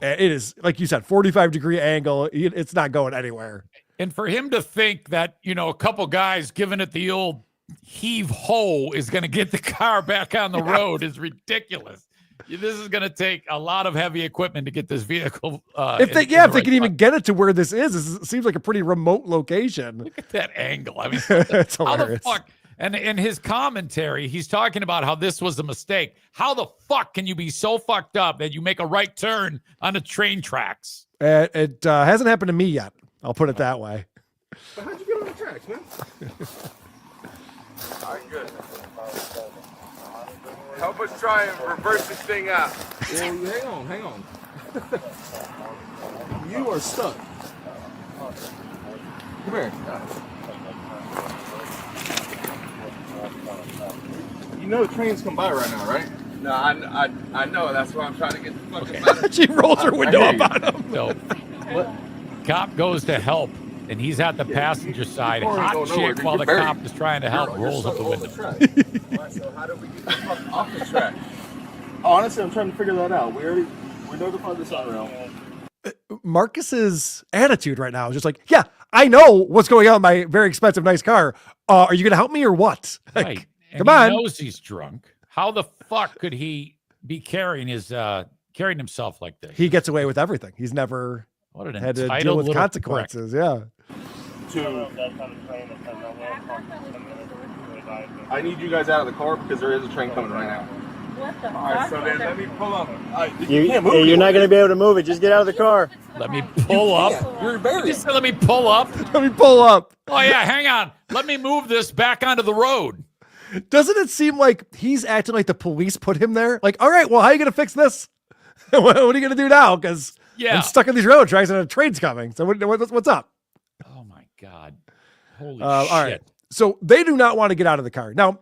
It is, like you said, 45-degree angle. It's not going anywhere. And for him to think that, a couple guys giving it the old, heave ho is going to get the car back on the road is ridiculous. This is going to take a lot of heavy equipment to get this vehicle. If they can even get it to where this is, it seems like a pretty remote location. Look at that angle. I mean, It's how the hilarious. fuck? And in his commentary, he's talking about how this was a mistake. How the fuck can you be so fucked up that you make a right turn on the train tracks? It hasn't happened to me yet. I'll put it that way. But how'd you get on the tracks, man? All right, good. Help us try and reverse this thing out. Well, hang on. You are stuck. Come here. You know the trains come by right now, right? No, I know. That's why I'm trying to get the fucking out. She rolls her window up on him. So, cop goes to help, and he's at the passenger side. Before we Hot go nowhere, chick, dude, while you're the buried. cop is trying to help, rolls up the window. Alright, so how do we get the fuck off the track? Honestly, I'm trying to figure that out. We notified the Sunrail. Marcus's attitude right now is just like, yeah, I know what's going on in my very expensive, nice car. Are you going to help me or what? Like, Right. And come on. He knows he's drunk. How the fuck could he be carrying himself like this? He gets away with everything. He's never What an had to deal entitled with little consequences. Yeah. I need you guys out of the car because there is a train coming right now. What the Alright, so then let me pull up. You can't move. You're not going to be able to move it. Just get out of the car. Let me pull up. You're buried. Just let me pull up. Let me pull up. Oh yeah, hang on. Let me move this back onto the road. Doesn't it seem like he's acting like the police put him there? Like, all right, well, how are you going to fix this? What are you going to do now? Because Yeah. I'm stuck on these road tracks and a train's coming. So what's up? Oh my god. Holy shit. All right. So they do not want to get out of the car. Now,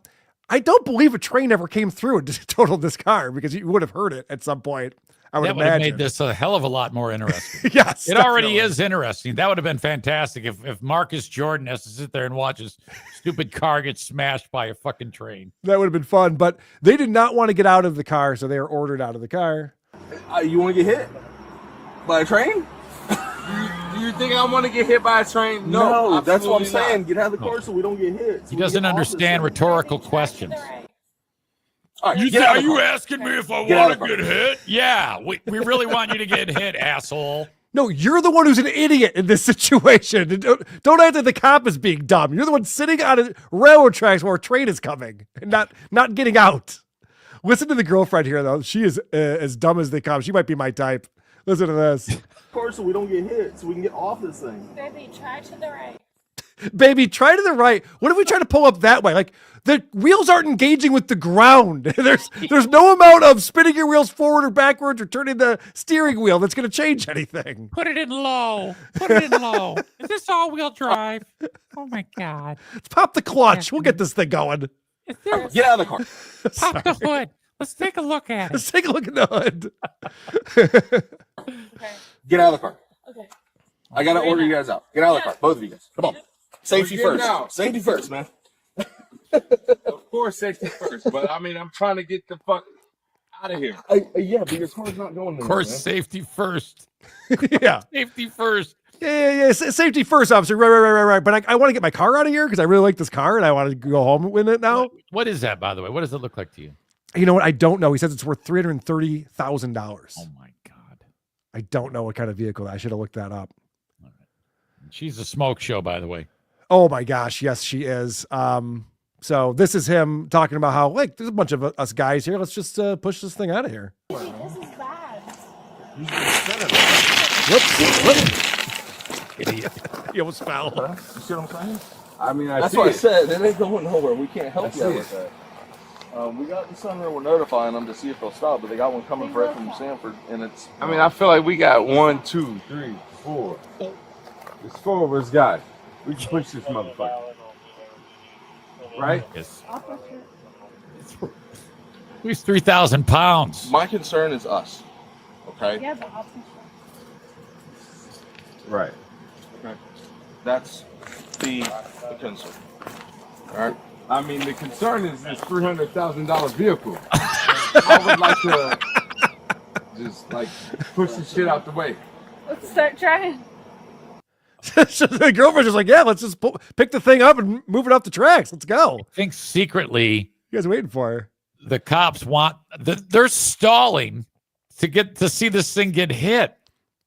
I don't believe a train ever came through and totaled this car because you would have heard it at some point. I would That would have imagine. made this a hell of a lot more interesting. Yes. It already definitely. is interesting. That would have been fantastic if Marcus Jordan has to sit there and watch his stupid car get smashed by a fucking train. That would have been fun, but they did not want to get out of the car, so they were ordered out of the car. You want to get hit by a train? Do you think I want to get hit by a train? No, that's what I'm absolutely not. saying. Get out of the car so we don't get hit. So He we doesn't get off this understand thing. rhetorical questions. All right, You get out are of the you car. asking me if I Get out want of to the get hit? Yeah, we really want you to get hit, asshole. No, you're the one who's an idiot in this situation. Don't act like the cop is being dumb. You're the one sitting on a railroad tracks where a train is coming and not getting out. Listen to the girlfriend here, though. She is as dumb as they come. She might be my type. Listen to this. Car so we don't get hit, so we can get off this thing. Baby, try to the right. Baby, try to the right. What if we try to pull up that way? Like, the wheels aren't engaging with the ground. There's no amount of spinning your wheels forward or backwards or turning the steering wheel that's going to change anything. Put it in low. Put it in low. Is this all-wheel drive? Oh my god. Let's pop the clutch. We'll get this thing going. Is there Get out of the car. pop the hood? Let's take a look at it. Let's take a look at the hood. Get out of the car. Okay. I gotta order you guys out. Get out of the car, both of you guys. Come on. Safety We're getting first. out. Safety first, man. Of course, safety first, but I mean, I'm trying to get the fuck out of here. Yeah, but your car's not going Of course, safety first. Yeah. Safety first. Yeah. Safety first, officer. Right. But I want to get my car out of here because I really like this car and I want to go home with it now. What is that, by the way? What does it look like to you? You know what? I don't know. He says it's worth $330,000. Oh my god. I don't know what kind of vehicle. I should have looked that up. She's a smoke show, by the way. Oh my gosh, yes, she is. So this is him talking about how like there's a bunch of us guys here. Let's just push this thing out of here. This is bad. Whoops. Idiot. He almost fell. You see what I'm saying? I mean, That's what I said. It ain't going nowhere. We can't help you out with that. We got the Sunrail. We're notifying them to see if they'll stop, but they got one coming right from Sanford, and it's. I mean, I feel like we got 1, 2, 3, 4. There's 4 of us guys. We can push this motherfucker. Right? Yes. He's 3,000 pounds. My concern is us. Okay. Yeah, but I'll push Right. Okay. That's the concern. All right. I mean, the concern is this $300,000 vehicle. I would like to just like push the shit out the way. Let's start trying. So the girlfriend's just like, yeah, let's just pick the thing up and move it off the tracks. Let's go. I think secretly You guys are waiting for her. the cops they're stalling to see this thing get hit.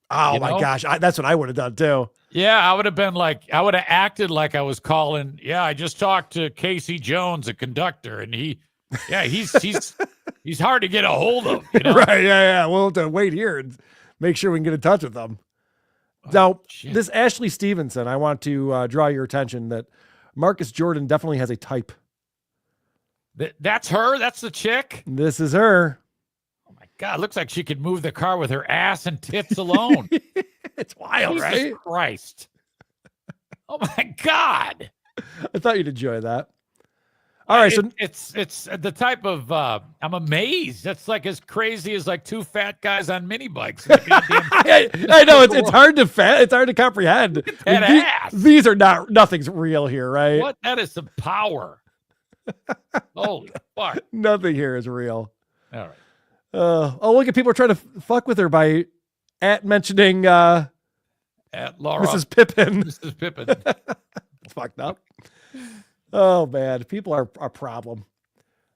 Oh You my know? gosh. That's what I would have done too. Yeah, I would have acted like I was calling. Yeah, I just talked to Casey Jones, a conductor, and he's hard to get a hold of. You know? Right. Yeah. We'll have to wait here and make sure we can get in touch with them. Now, shit. this Ashley Stevenson, I want to draw your attention that Marcus Jordan definitely has a type. That's her. That's the chick. This is her. Oh my God, looks like she could move the car with her ass and tits alone. It's wild, Jesus right? Christ. Oh my God. I thought you'd enjoy that. All right, so It's the type of I'm amazed. That's like as crazy as like two fat guys on mini bikes. I know it's hard to comprehend. that ass. These are nothing's real here, right? What? That is some power. Holy fuck. Nothing here is real. All right. Oh, look at people are trying to fuck with her by mentioning At Laura. Mrs. Pippin. Mrs. Pippin. It's fucked up. Oh man, people are a problem.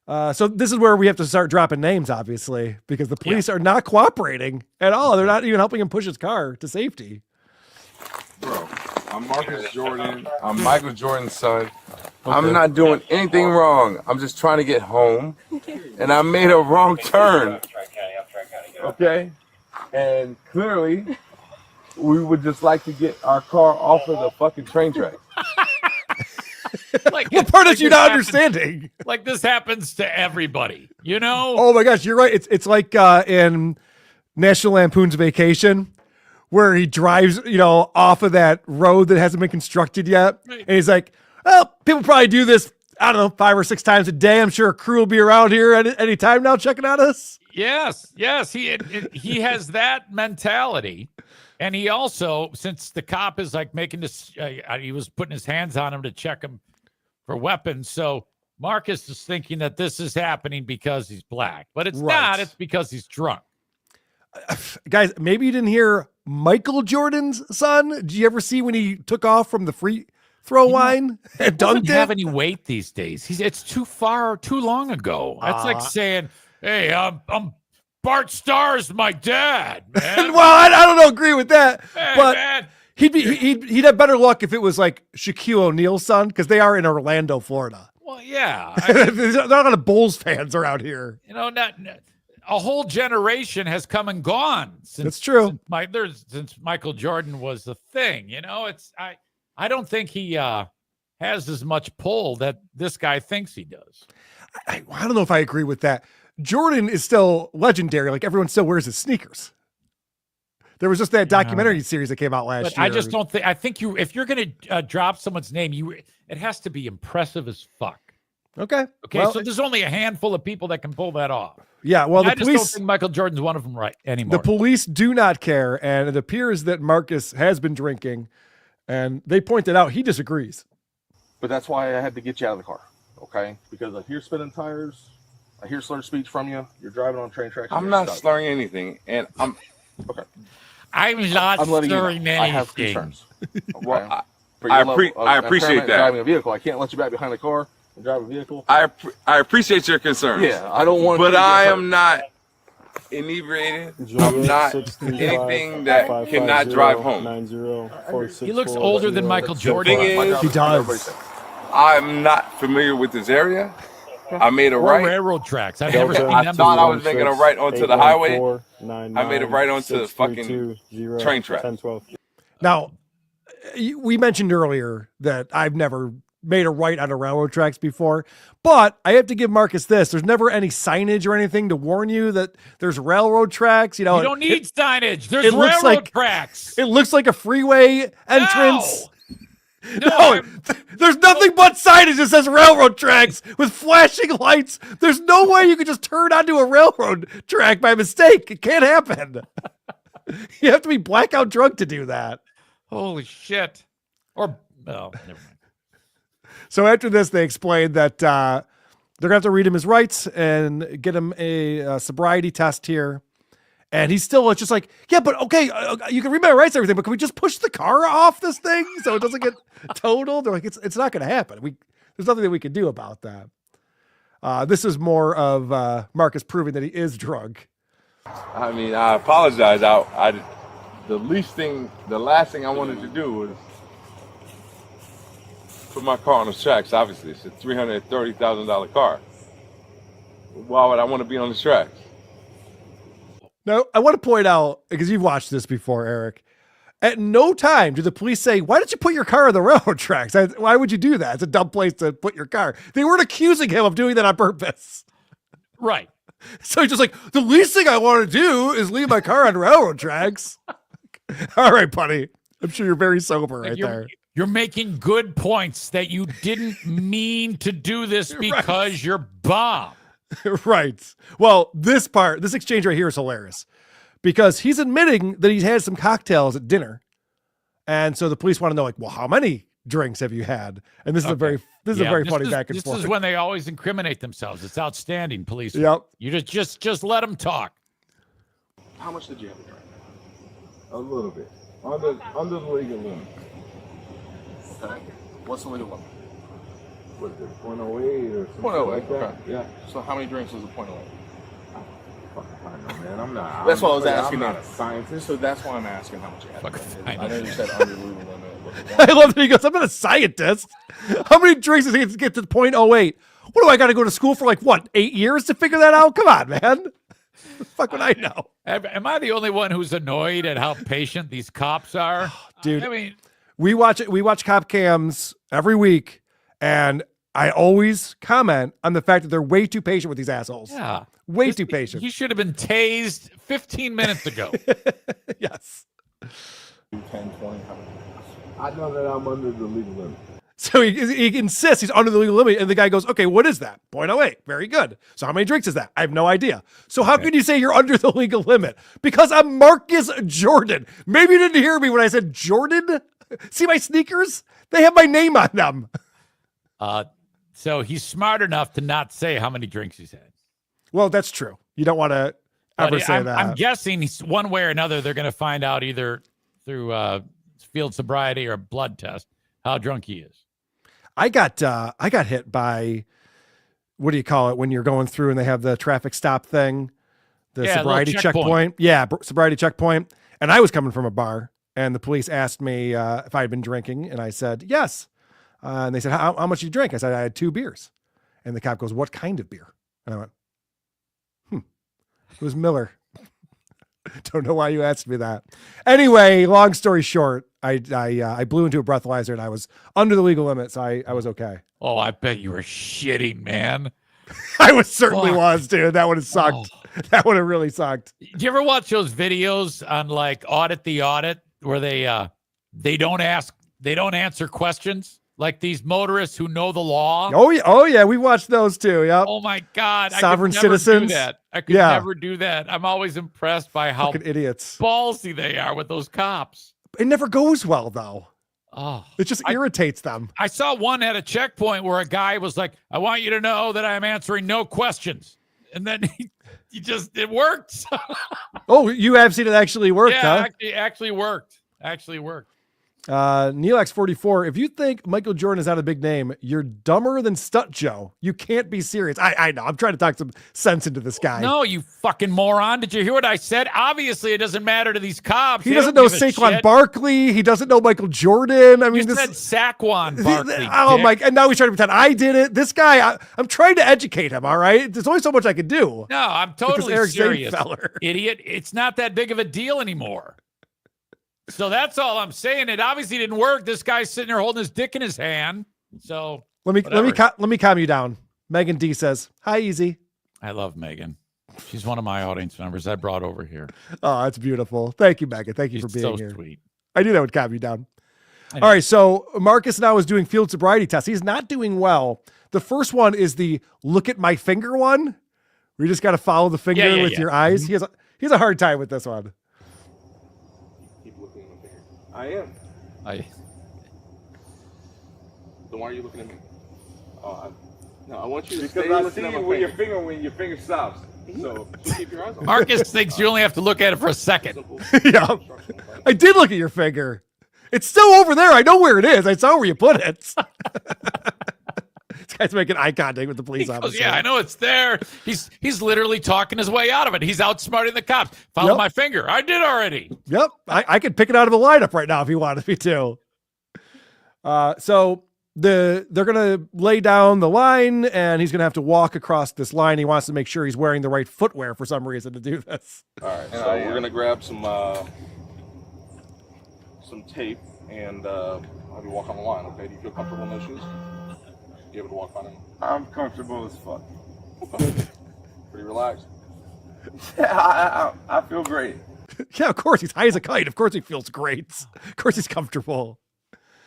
So this is where we have to start dropping names, obviously, because the police are not cooperating at all. They're not even helping him push his car to safety. Bro, I'm Marcus Jordan. I'm Michael Jordan's son. I'm not doing anything wrong. I'm just trying to get home, and I made a wrong turn. Okay? And clearly, we would just like to get our car off of the fucking train track. Like, What part is you not happens- understanding? Like this happens to everybody, you know? Oh my gosh, you're right. It's like in National Lampoon's Vacation, where he drives, off of that road that hasn't been constructed yet, Right. and he's like, "Well, people probably do this. I don't know, 5 or 6 times a day. I'm sure a crew will be around here at any time now checking on us." Yes. He has that mentality. And he also, since the cop is like making this, he was putting his hands on him to check him for weapons. So Marcus is thinking that this is happening because he's black, but it's Right. not. It's because he's drunk. Guys, maybe you didn't hear Michael Jordan's son. Did you ever see when he took off from the free throw line and Doesn't dunked have it? any weight these days. It's too long ago. That's like saying, "Hey, I'm Bart Starr's my dad, man." Well, I don't agree with that, Hey, but man. he'd have better luck if it was like Shaquille O'Neal's son, because they are in Orlando, Florida. Well, yeah. There's not a lot of Bulls fans around here. Not a whole generation has come and gone since That's true. since Michael Jordan was the thing. I don't think he has as much pull that this guy thinks he does. I don't know if I agree with that. Jordan is still legendary. Like, everyone still wears his sneakers. There was just that documentary series that came out last But year. I just don't think. I think if you're going to drop someone's name, it has to be impressive as fuck. Okay. Okay, Well, so there's only a handful of people that can pull that off. yeah. Well, And the I just don't police, think Michael Jordan's one of them right anymore. the police do not care, and it appears that Marcus has been drinking, and they pointed out he disagrees. But that's why I had to get you out of the car, okay? Because I hear spinning tires, I hear slurred speech from you. You're driving on train tracks. I'm you're not stuck. slurring anything, and I'm I'm not I'm letting you know. stirring I have anything. concerns. Okay? well. For I your level appre- I of appreciate impairment that. Driving a vehicle, I can't let you back behind the car and drive a vehicle. I appreciate your concerns. Yeah, I don't want. But you to get I hurt. am not inebriated. I'm not anything that cannot drive home. He looks older than Michael Jordan. Thing is, He does. I'm not familiar with this area. I made a Or right. railroad tracks. I've never seen I them. thought I was making a right onto the highway. I made a right onto the fucking train track. Now, we mentioned earlier that I've never made a right on a railroad tracks before, but I have to give Marcus this. There's never any signage or anything to warn you that there's railroad tracks. You don't need signage. There's it looks railroad like- tracks. It looks like a freeway entrance. No, There's nothing but signage that says railroad tracks with flashing lights. There's no way you could just turn onto a railroad track by mistake. It can't happen. You have to be blackout drunk to do that. holy shit. Or never mind. So after this, they explained that they're going to have to read him his rights and get him a sobriety test here. And he's still just like, yeah, but okay, you can read my rights and everything, but can we just push the car off this thing so it doesn't get totaled? They're like, it's not going to happen. There's nothing that we can do about that. This is more of Marcus proving that he is drunk. I mean, I apologize. The last thing I wanted to do was put my car on the tracks. Obviously, it's a $330,000 car. Why would I want to be on the tracks? Now, I want to point out, because you've watched this before, Eric, at no time do the police say, why did you put your car on the railroad tracks? Why would you do that? It's a dumb place to put your car. They weren't accusing him of doing that on purpose. Right. So he's just like, the least thing I want to do is leave my car on railroad tracks. All right, buddy. I'm sure you're very sober right there. You're making good points that you didn't mean to do this because you're bomb. Right. Well, this exchange right here is hilarious because he's admitting that he's had some cocktails at dinner. And so the police want to know, like, well, how many drinks have you had? And this is a very funny back and forth. This is when they always incriminate themselves. It's outstanding, police. Yep. You just let them talk. How much did you have to drink? A little bit. Under the legal limit. Okay. What's the legal limit? What is it, 0.08 or something 0.08, like that? okay. Yeah. So how many drinks is a 0.08? I know, man. I'm not. That's what I was asking. I'm not a scientist. So that's why I'm asking how much you had to drink. I know you said under the legal limit. I love that he goes, I'm not a scientist. How many drinks does he get to 0.08? What do I got to go to school for, 8 years to figure that out? Come on, man. The fuck would I know? Am I the only one who's annoyed at how patient these cops are? Dude, I mean, we watch cop cams every week, and I always comment on the fact that they're way too patient with these assholes. yeah. Way too patient. He should have been tased 15 minutes ago. Yes. 10, 20, how many? I know that I'm under the legal limit. So he insists he's under the legal limit, and the guy goes, okay, what is that? 0.08. Very good. So how many drinks is that? I have no idea. So how can you say you're under the legal limit? Because I'm Marcus Jordan. Maybe you didn't hear me when I said Jordan. See my sneakers? They have my name on them. So he's smart enough to not say how many drinks he's had. Well, that's true. You don't want to ever say that. I'm guessing one way or another, they're going to find out either through field sobriety or blood test how drunk he is. I got hit by, what do you call it when you're going through and they have the traffic stop thing, the sobriety checkpoint. Yeah, sobriety checkpoint. And I was coming from a bar, and the police asked me if I had been drinking, and I said yes. And they said, how much did you drink? I said I had 2 beers. And the cop goes, what kind of beer? And I went, it was Miller. Don't know why you asked me that. Anyway, long story short, I blew into a breathalyzer and I was under the legal limit, so I was okay. Oh, I bet you were shitting, man. I certainly was, dude. That would have sucked. Oh. That would have really sucked. Do you ever watch those videos on Audit the Audit where they don't answer questions? Like these motorists who know the law. Oh yeah, we watched those too. Yep. Oh my God, sovereign I could never citizens. Do that. I could never do that. I'm always impressed by how fucking idiots ballsy they are with those cops. It never goes well though. Oh, it just irritates them. I saw one at a checkpoint where a guy was like, "I want you to know that I'm answering no questions," and then it worked. Oh, you have seen it actually work, huh? Actually worked. Actually worked. Neelax44, if you think Michael Jordan is not a big name, you're dumber than Stunt Joe. You can't be serious. I know. I'm trying to talk some sense into this guy. No, you fucking moron. Did you hear what I said? Obviously, it doesn't matter to these cops. He doesn't know Saquon Barkley. He doesn't know Michael Jordan. I mean, you said Saquon Barkley. Oh, my. And now he's trying to pretend I did it. This guy, I'm trying to educate him, all right? There's only so much I can do. No, I'm totally Eric serious. Zanefeller. Idiot. It's not that big of a deal anymore. So that's all I'm saying. It obviously didn't work. This guy's sitting there holding his dick in his hand. So let me calm you down. Megan D says, "Hi, Easy." I love Megan. She's one of my audience members I brought over here. Oh, that's beautiful. Thank you, Megan. Thank you for being here. Sweet. I knew that would calm you down. All right, so Marcus now is doing field sobriety tests. He's not doing well. The first one is the look at my finger one. We just got to follow the finger with your eyes. Mm-hmm. He has a hard time with this one. I am. Then why are you looking at me? No, I want you to Because I see you with your finger when your finger stops. So just keep your eyes on. Marcus thinks you only have to look at it for a second. Yeah. I did look at your finger. It's still over there. I know where it is. I saw where you put it. This guy's making eye contact with the police officer. Yeah, I know it's there. He's literally talking his way out of it. He's outsmarting the cops. Follow my finger. I did already. Yep. I could pick it out of a lineup right now if you wanted me to. So they're going to lay down the line, and he's going to have to walk across this line. He wants to make sure he's wearing the right footwear for some reason to do this. All right, so we're gonna grab some tape and have you walk on the line. Okay, do you feel comfortable in those shoes? You able to walk on them? I'm comfortable as fuck. Pretty relaxed. Yeah, I feel great. Yeah, of course. He's high as a kite. Of course he feels great. Of course he's comfortable.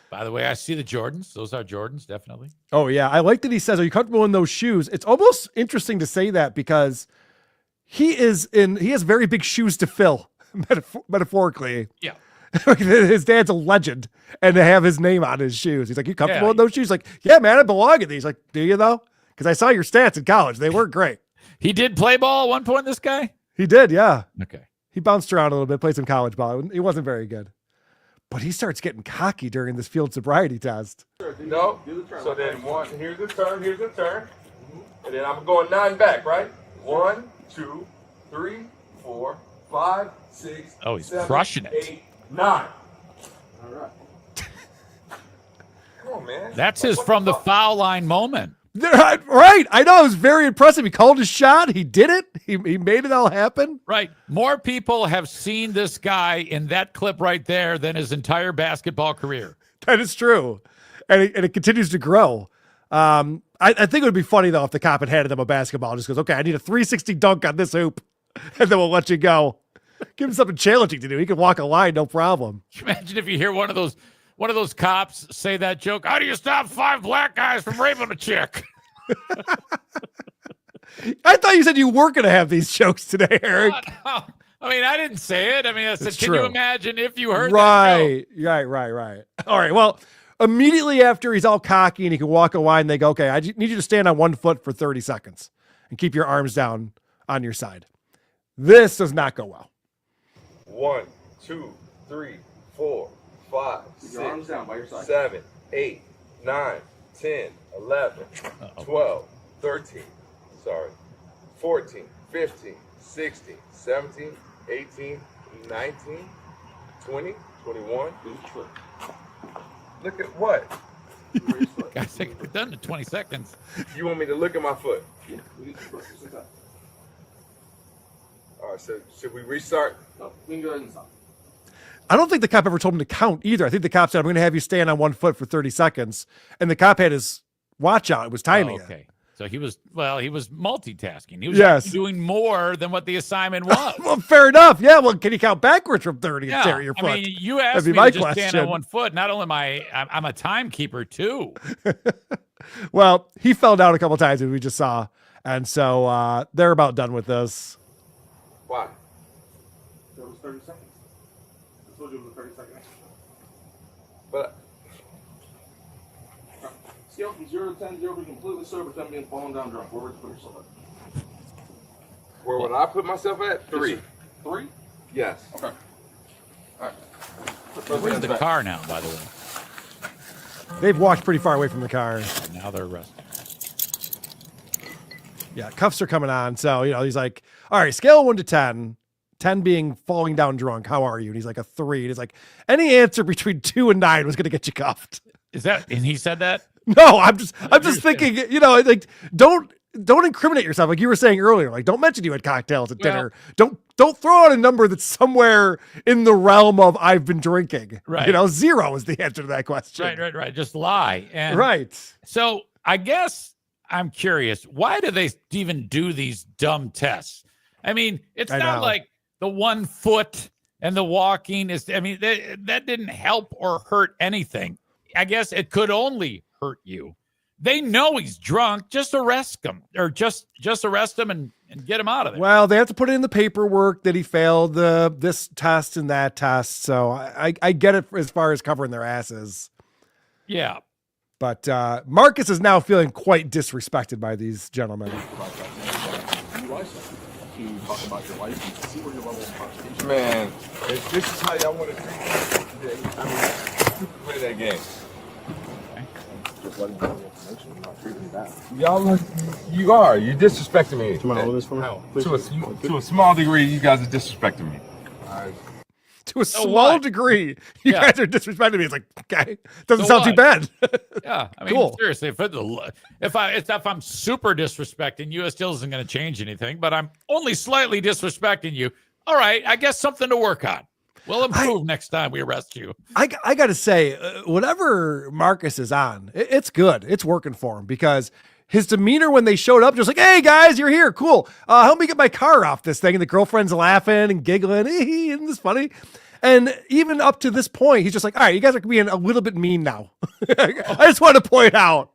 By the way, I see the Jordans. Those are Jordans, definitely. Oh, yeah. I like that he says, are you comfortable in those shoes? It's almost interesting to say that because he has very big shoes to fill, metaphorically. Yeah. His dad's a legend, and to have his name on his shoes. He's like, you comfortable Yeah. in those shoes? Like, yeah, man, I belong in these. Like, do you though? Because I saw your stats in college. They weren't great. He did play ball at one point, this guy? He did, yeah. Okay. He bounced around a little bit, played some college ball. He wasn't very good. But he starts getting cocky during this field sobriety test. No. So then here's the turn. And then I'm going 9 back, right? 1, 2, 3, 4, 5, 6. Oh, he's 7, crushing it. 8, 9. All right. Come on, man. That's his from the foul line moment. Right. I know. It was very impressive. He called his shot. He did it. He made it all happen. Right. More people have seen this guy in that clip right there than his entire basketball career. That is true. And it continues to grow. I think it would be funny, though, if the cop had handed him a basketball and just goes, okay, I need a 360 dunk on this hoop, and then we'll let you go. Give him something challenging to do. He can walk a line, no problem. Can you imagine if you hear one of those cops say that joke? How do you stop 5 black guys from raping a chick? I thought you said you weren't going to have these jokes today, Eric. No. I mean, I didn't say it. I mean, I said, It's can true. you imagine if you heard that Right. All right. Well, immediately after he's all cocky and he can walk a line, they go, okay, I need you to stand on 1 foot for 30 seconds and keep your arms down on your side. This does not go well. 1, 2, 3, 4, 5, Keep your arms 6, down by your side. 7, 8, 9, 10, 11, 12, 13, 14, 15, 16, 17, 18, 19, 20, 21. Look at what? Guys, think we're done in 20 seconds. You want me to look at my foot? Yeah, we need to start. Sit down. All right, so should we restart? No, we can go ahead and stop. I don't think the cop ever told him to count either. I think the cop said, I'm going to have you stand on 1 foot for 30 seconds. And the cop had his watch out. It was timing Okay. it. So he was multitasking. He was Yes. doing more than what the assignment was. Well, fair enough. Yeah. Well, can you count backwards from 30 and stare at your foot? I mean, you asked That'd be me my to just stand question. on 1 foot. Not only I'm a timekeeper too. Well, he fell down a couple times, as we just saw. And so they're about done with this. Why? That was 30 seconds. I told you it was a 30-second exercise. But Scale from 0 to 10, 0 to completely sober, 10 being falling down drunk. Where would you put yourself at? where would I put myself at? 3. 3? Yes. Okay. All right. We're in the car now, by the way. They've walked pretty far away from the car. Now they're arrested. Yeah, cuffs are coming on. So, he's like, all right, scale of 1 to 10. 10 being falling down drunk. How are you? And he's like a 3. And he's like, any answer between 2 and 9 was going to get you cuffed. Is that? And he said that? No, I'm just thinking, like don't incriminate yourself. Like you were saying earlier, like don't mention you had cocktails at dinner. Don't throw out a number that's somewhere in the realm of I've been drinking. Right. 0 is the answer to that question. Right. Just lie. And Right. So I guess I'm curious. Why do they even do these dumb tests? I mean, it's I not know. like the 1 foot and the walking is. I mean, that didn't help or hurt anything. I guess it could only hurt you. They know he's drunk. Just arrest him, or just arrest him and get him out of there. Well, they have to put it in the paperwork that he failed this test and that test. So I get it as far as covering their asses. Yeah. But Marcus is now feeling quite disrespected by these gentlemen. to talk about your license to see where your level of intoxication. Man, if this is how y'all want to treat me, I mean, play that game. Just letting you know the information. You're not treating me bad. You're disrespecting me. Do you mind holding this for me? To a small degree, you guys are disrespecting me. To a small degree, you Yeah. guys are disrespecting me. It's like, okay, doesn't So sound too what? bad. Yeah, I mean, Cool. seriously, if I'm super disrespecting you, it still isn't going to change anything. But I'm only slightly disrespecting you. All right, I guess something to work on. We'll improve next time we arrest you. I got to say, whatever Marcus is on, it's good. It's working for him because his demeanor when they showed up, just like, hey guys, you're here. Cool. Help me get my car off this thing. And the girlfriend's laughing and giggling. Isn't this funny? And even up to this point, he's just like, all right, you guys are being a little bit mean now. I just want to point out,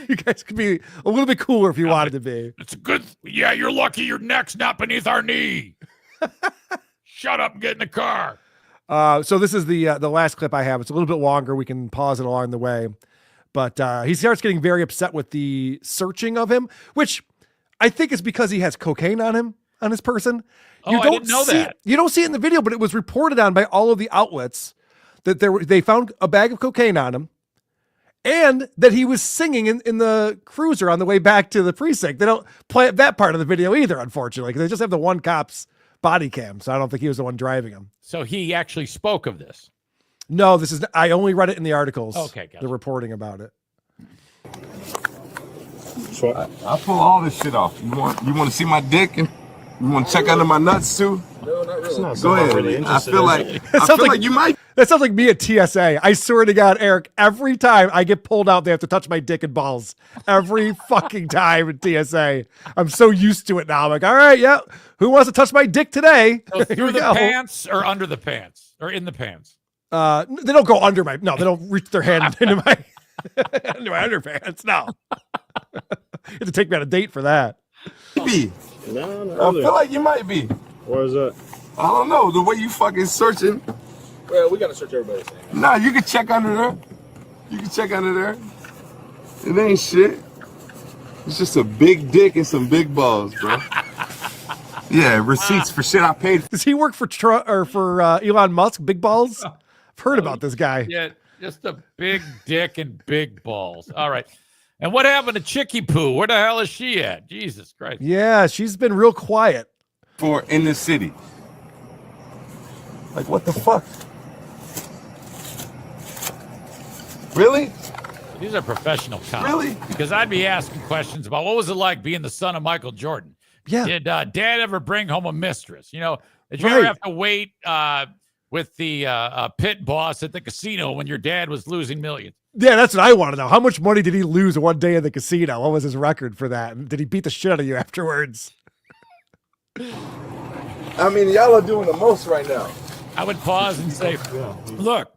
you guys could be a little bit cooler if you wanted to be. It's a good. Yeah, you're lucky your neck's not beneath our knee. Shut up and get in the car. So this is the last clip I have. It's a little bit longer. We can pause it along the way. But he starts getting very upset with the searching of him, which I think is because he has cocaine on him, on his person. I didn't know that. You don't see it in the video, but it was reported on by all of the outlets that they found a bag of cocaine on him and that he was singing in the cruiser on the way back to the precinct. They don't play that part of the video either, unfortunately, because they just have the one cop's body cam. So I don't think he was the one driving him. So he actually spoke of this. No, I only read it in the articles. Okay, gotcha. They're reporting about it. I pull all this shit off. You want to see my dick and you want to check under my nuts too? No, not really. Go ahead. Really I feel like you might. That sounds like me at TSA. I swear to God, Eric, every time I get pulled out, they have to touch my dick and balls. Every fucking time at TSA. I'm so used to it now. I'm like, all right, yeah. Who wants to touch my dick today? So Here through we the go. pants or under the pants or in the pants? They don't go under my, no, they don't reach their hand into my underpants. No. You have to take me on a date for that. Be. No, not I really. feel like you might be. Where is that? I don't know. The way you fucking searching. Well, we gotta search everybody's thing. Nah, you can check under there. You can check under there. It ain't shit. It's just a big dick and some big balls, bro. Yeah, receipts for shit I paid. Does he work for Elon Musk? Big balls? I've heard about this guy. Yeah, just a big dick and big balls. All right. And what happened to Chicky Poo? Where the hell is she at? Jesus Christ. Yeah, she's been real quiet. For in the city. Like, what the fuck? Really? These are professional cops. Really? Because I'd be asking questions about what was it like being the son of Michael Jordan? Yeah. Did Dad ever bring home a mistress? You know, did you Right. ever have to wait with the pit boss at the casino when your dad was losing millions? Yeah, that's what I want to know. How much money did he lose one day in the casino? What was his record for that? And did he beat the shit out of you afterwards? I mean, y'all are doing the most right now. I would pause and say, look,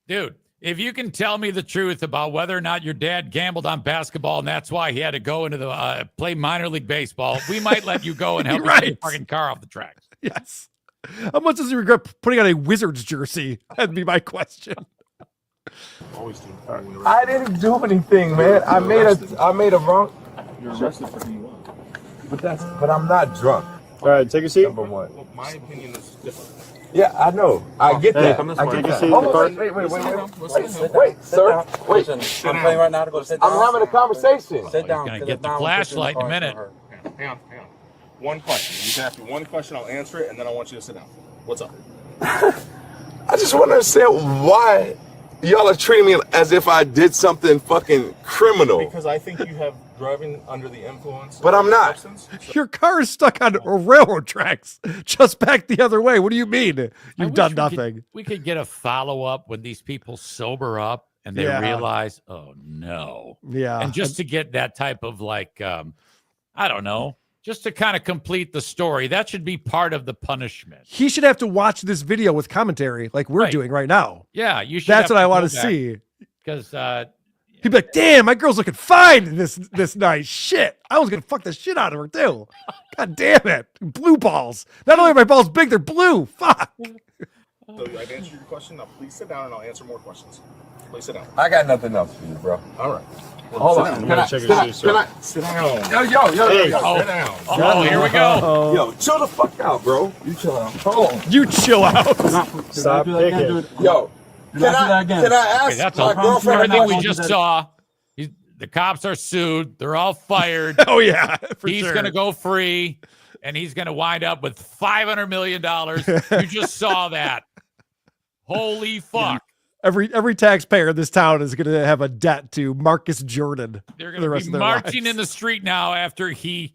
dude, if you can tell me the truth about whether or not your dad gambled on basketball and that's why he had to go into the play minor league baseball, we might let you go and help you get your Right. fucking car off the tracks. Yes. How much does he regret putting on a Wizards jersey? That'd be my question. Always do. I didn't do anything, man. I made a wrong. You're arrested for who you are. But I'm not drunk. All right, take a seat. Number one. My opinion is different. Yeah, I know. I get Hey, that. come this I way. get Take a that. seat in Hold the on, car. wait, sir. Wait. I'm playing right now to go sit down. I'm having a conversation. Sit down. Gonna 'cause get if the not, we'll put you flashlight in a the car minute. for her. Hang on. One question. You can ask me one question, I'll answer it, and then I want you to sit down. What's up? I just want to understand why y'all are treating me as if I did something fucking criminal. Because I think you have driving under the influence. But I'm not. Your car is stuck on railroad tracks, just back the other way. What do you mean? I You've wish done we nothing. we could get a follow-up when these people sober up and they Yeah. realize, oh no. Yeah. And just to get that type of like, I don't know, just to kind of complete the story. That should be part of the punishment. He should have to watch this video with commentary like we're Right. doing right now. Yeah, you should. That's what I want to see. Because He'd be like, damn, my girl's looking fine this night. Shit. I was going to fuck the shit out of her too. God damn it. Blue balls. Not only are my balls big, they're blue. Fuck. So I've answered your question. Now please sit down and I'll answer more questions. Please sit down. I got nothing else for you, bro. All right. Hold on. Can I sit down? Sit down. Yo. Sit down. Oh, here we go. Yo, chill the fuck out, bro. You chill out. Hold on. You chill out. Stop picking. Yo, can I Okay, ask that's my all. girlfriend Everything about we just saw. The cops are sued. They're all fired. Oh yeah, for He's sure. going to go free, and he's going to wind up with $500 million. You just saw that. Holy fuck. Every taxpayer in this town is going to have a debt to Marcus Jordan. They're for the going rest to of be their marching lives. in the street now after he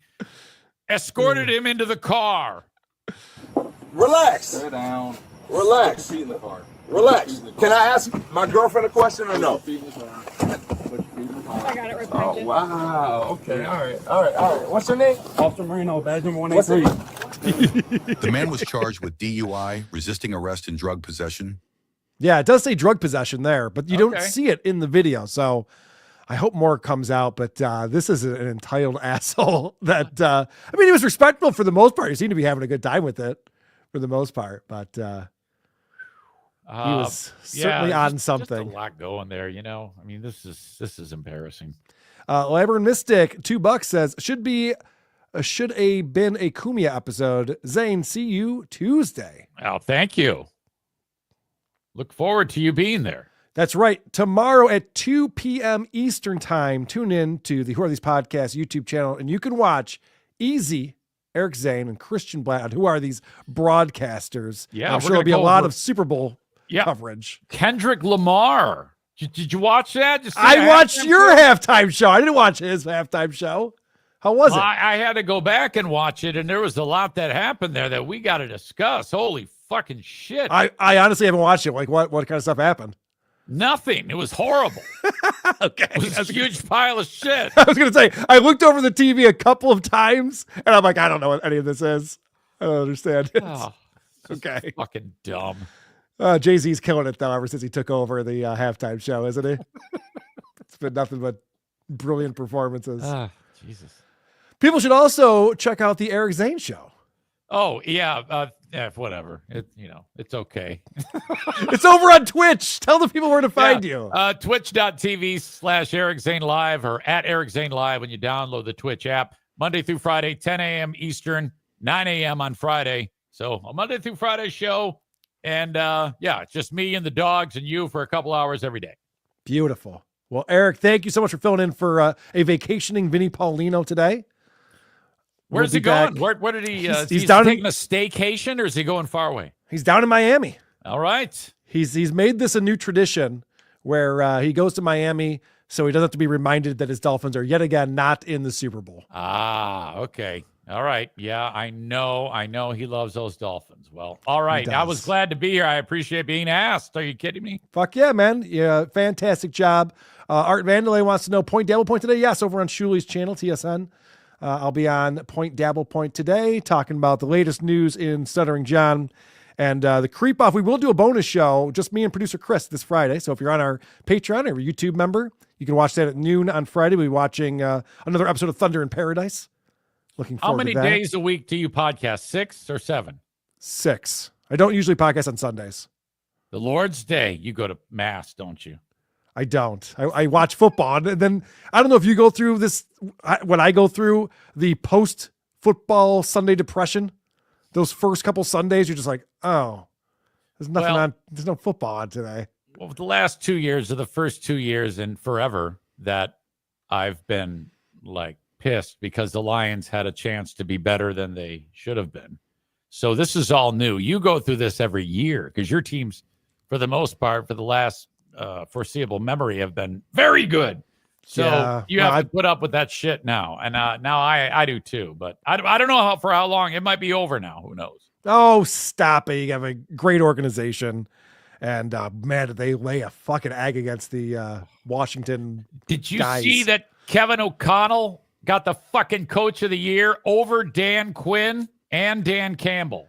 escorted him into the car. Relax. Sit down. Relax. Feet in the car. Relax. Can I ask my girlfriend a question or no? Feet in the car. Put your feet in the car. I got it right Oh, behind you. wow. Okay. All right. What's your name? Officer Marino, badge number What's 183. The man was charged with DUI, resisting arrest, and drug possession. Yeah, it does say drug possession there, but you don't Okay. see it in the video. So I hope more comes out. But this is an entitled asshole that, I mean, he was respectful for the most part. He seemed to be having a good time with it for the most part. But he was certainly on something. Just a lot going there, you know. I mean, this is embarrassing. Labyrinth Mystic, $2 says, should a been a Kumia episode. Zane, see you Tuesday. Oh, thank you. Look forward to you being there. That's right. Tomorrow at 2 p.m. Eastern time, tune in to the Who Are These Podcasts YouTube channel, and you can watch Easy, Eric Zane, and Christian Blatt on Who Are These Broadcasters. Yeah, I'm we're sure there'll gonna be a go lot over- of Super Bowl coverage. Kendrick Lamar. Did you watch that? Did you see I the watched halftime your show? halftime show. I didn't watch his halftime show. How was it? I had to go back and watch it, and there was a lot that happened there that we got to discuss. Holy fucking shit. I honestly haven't watched it. Like, what kind of stuff happened? Nothing. It was horrible. Okay. It was a huge pile of shit. I was going to say, I looked over the TV a couple of times, and I'm like, I don't know what any of this is. I don't understand it. Oh, Okay. fucking dumb. Jay-Z's killing it, though, ever since he took over the halftime show, isn't he? It's been nothing but brilliant performances. Jesus. People should also check out the Eric Zane show. Oh, yeah. Whatever. It's okay. It's over on Twitch. Tell the people where to find you. Twitch.tv/Eric Zane Live or at Eric Zane Live when you download the Twitch app. Monday through Friday, 10 a.m. Eastern, 9 a.m. on Friday. So a Monday through Friday show. And it's just me and the dogs and you for a couple hours every day. Beautiful. Well, Eric, thank you so much for filling in for a vacationing Vinny Paulino today. Where's We'll he be going? back. Where did he? He's down taking a staycation, or is he going far away? He's down in Miami. All right. He's made this a new tradition where he goes to Miami so he doesn't have to be reminded that his Dolphins are yet again not in the Super Bowl. Okay. All right. Yeah, I know he loves those Dolphins. Well, all right. I was does. glad to be here. I appreciate being asked. Are you kidding me? Fuck yeah, man. Yeah, fantastic job. Art Vandelay wants to know Point Dabble Point today. Yes, over on Shuli's channel, TSN. I'll be on Point Dabble Point today talking about the latest news in Stuttering John and the Creep Off. We will do a bonus show, just me and producer Chris this Friday. So if you're on our Patreon or YouTube member, you can watch that at noon on Friday. We'll be watching another episode of Thunder in Paradise. Looking forward How many to that. days a week do you podcast? 6 or 7? 6. I don't usually podcast on Sundays. The Lord's Day, you go to mass, don't you? I don't. I watch football. And then I don't know if you go through this, when I go through the post-football Sunday depression, those first couple Sundays, you're just like, oh, there's nothing on. There's no football on today. Well, the last 2 years are the first 2 years in forever that I've been like pissed because the Lions had a chance to be better than they should have been. So this is all new. You go through this every year because your teams, for the most part, for the last foreseeable memory, have been very good. So Yeah. you have to put up with that shit now. And now I do too. But I don't know for how long. It might be over now. Who knows? Oh, stop it. You have a great organization. And man, did they lay a fucking egg against the Washington Did you guys. see that Kevin O'Connell got the fucking coach of the year over Dan Quinn and Dan Campbell?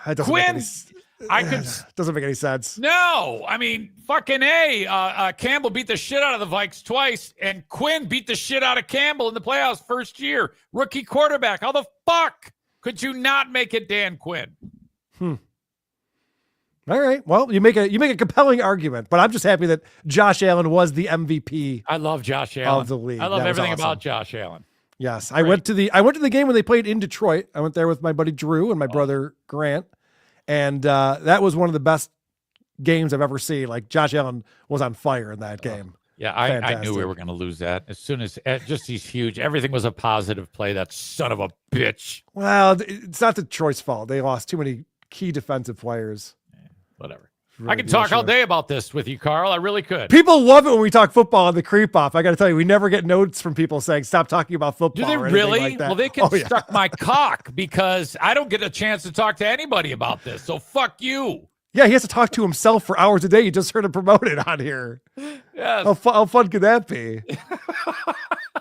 That doesn't Quinn, make any, doesn't make any sense. No, I mean, fucking A. Campbell beat the shit out of the Vikes twice, and Quinn beat the shit out of Campbell in the playoffs first year. Rookie quarterback. How the fuck could you not make it Dan Quinn? All right. Well, you make a compelling argument, but I'm just happy that Josh Allen was the MVP. I love Josh Allen. Of the league. I love That was everything awesome. about Josh Allen. Yes, I went to the game when they played in Detroit. I went there with my buddy Drew and my brother Grant, and that was one of the best games I've ever seen. Like Josh Allen was on fire in that game. Yeah, I knew we Fantastic. were going to lose that as soon as just he's huge. Everything was a positive play. That son of a bitch. Well, it's not Detroit's fault. They lost too many key defensive players. Whatever. Really I could talk all issue. day about this with you, Karl. I really could. People love it when we talk football on the creep off. I got to tell you, we never get notes from people saying stop talking about football. Do they or anything really? like that. Well, they can Oh, yeah. suck my cock because I don't get a chance to talk to anybody about this. So fuck you. Yeah, he has to talk to himself for hours a day. You just heard him promoted on here. Yes. How fun could that be?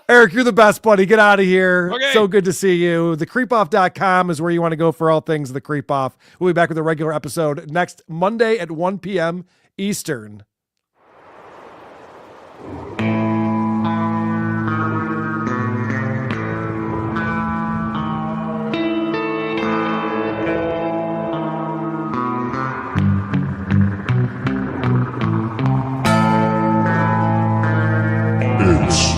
Eric, you're the best, buddy. Get out of here. Okay. So good to see you. TheCreepOff.com is where you want to go for all things The Creep Off. We'll be back with a regular episode next Monday at 1 p.m. Eastern. It's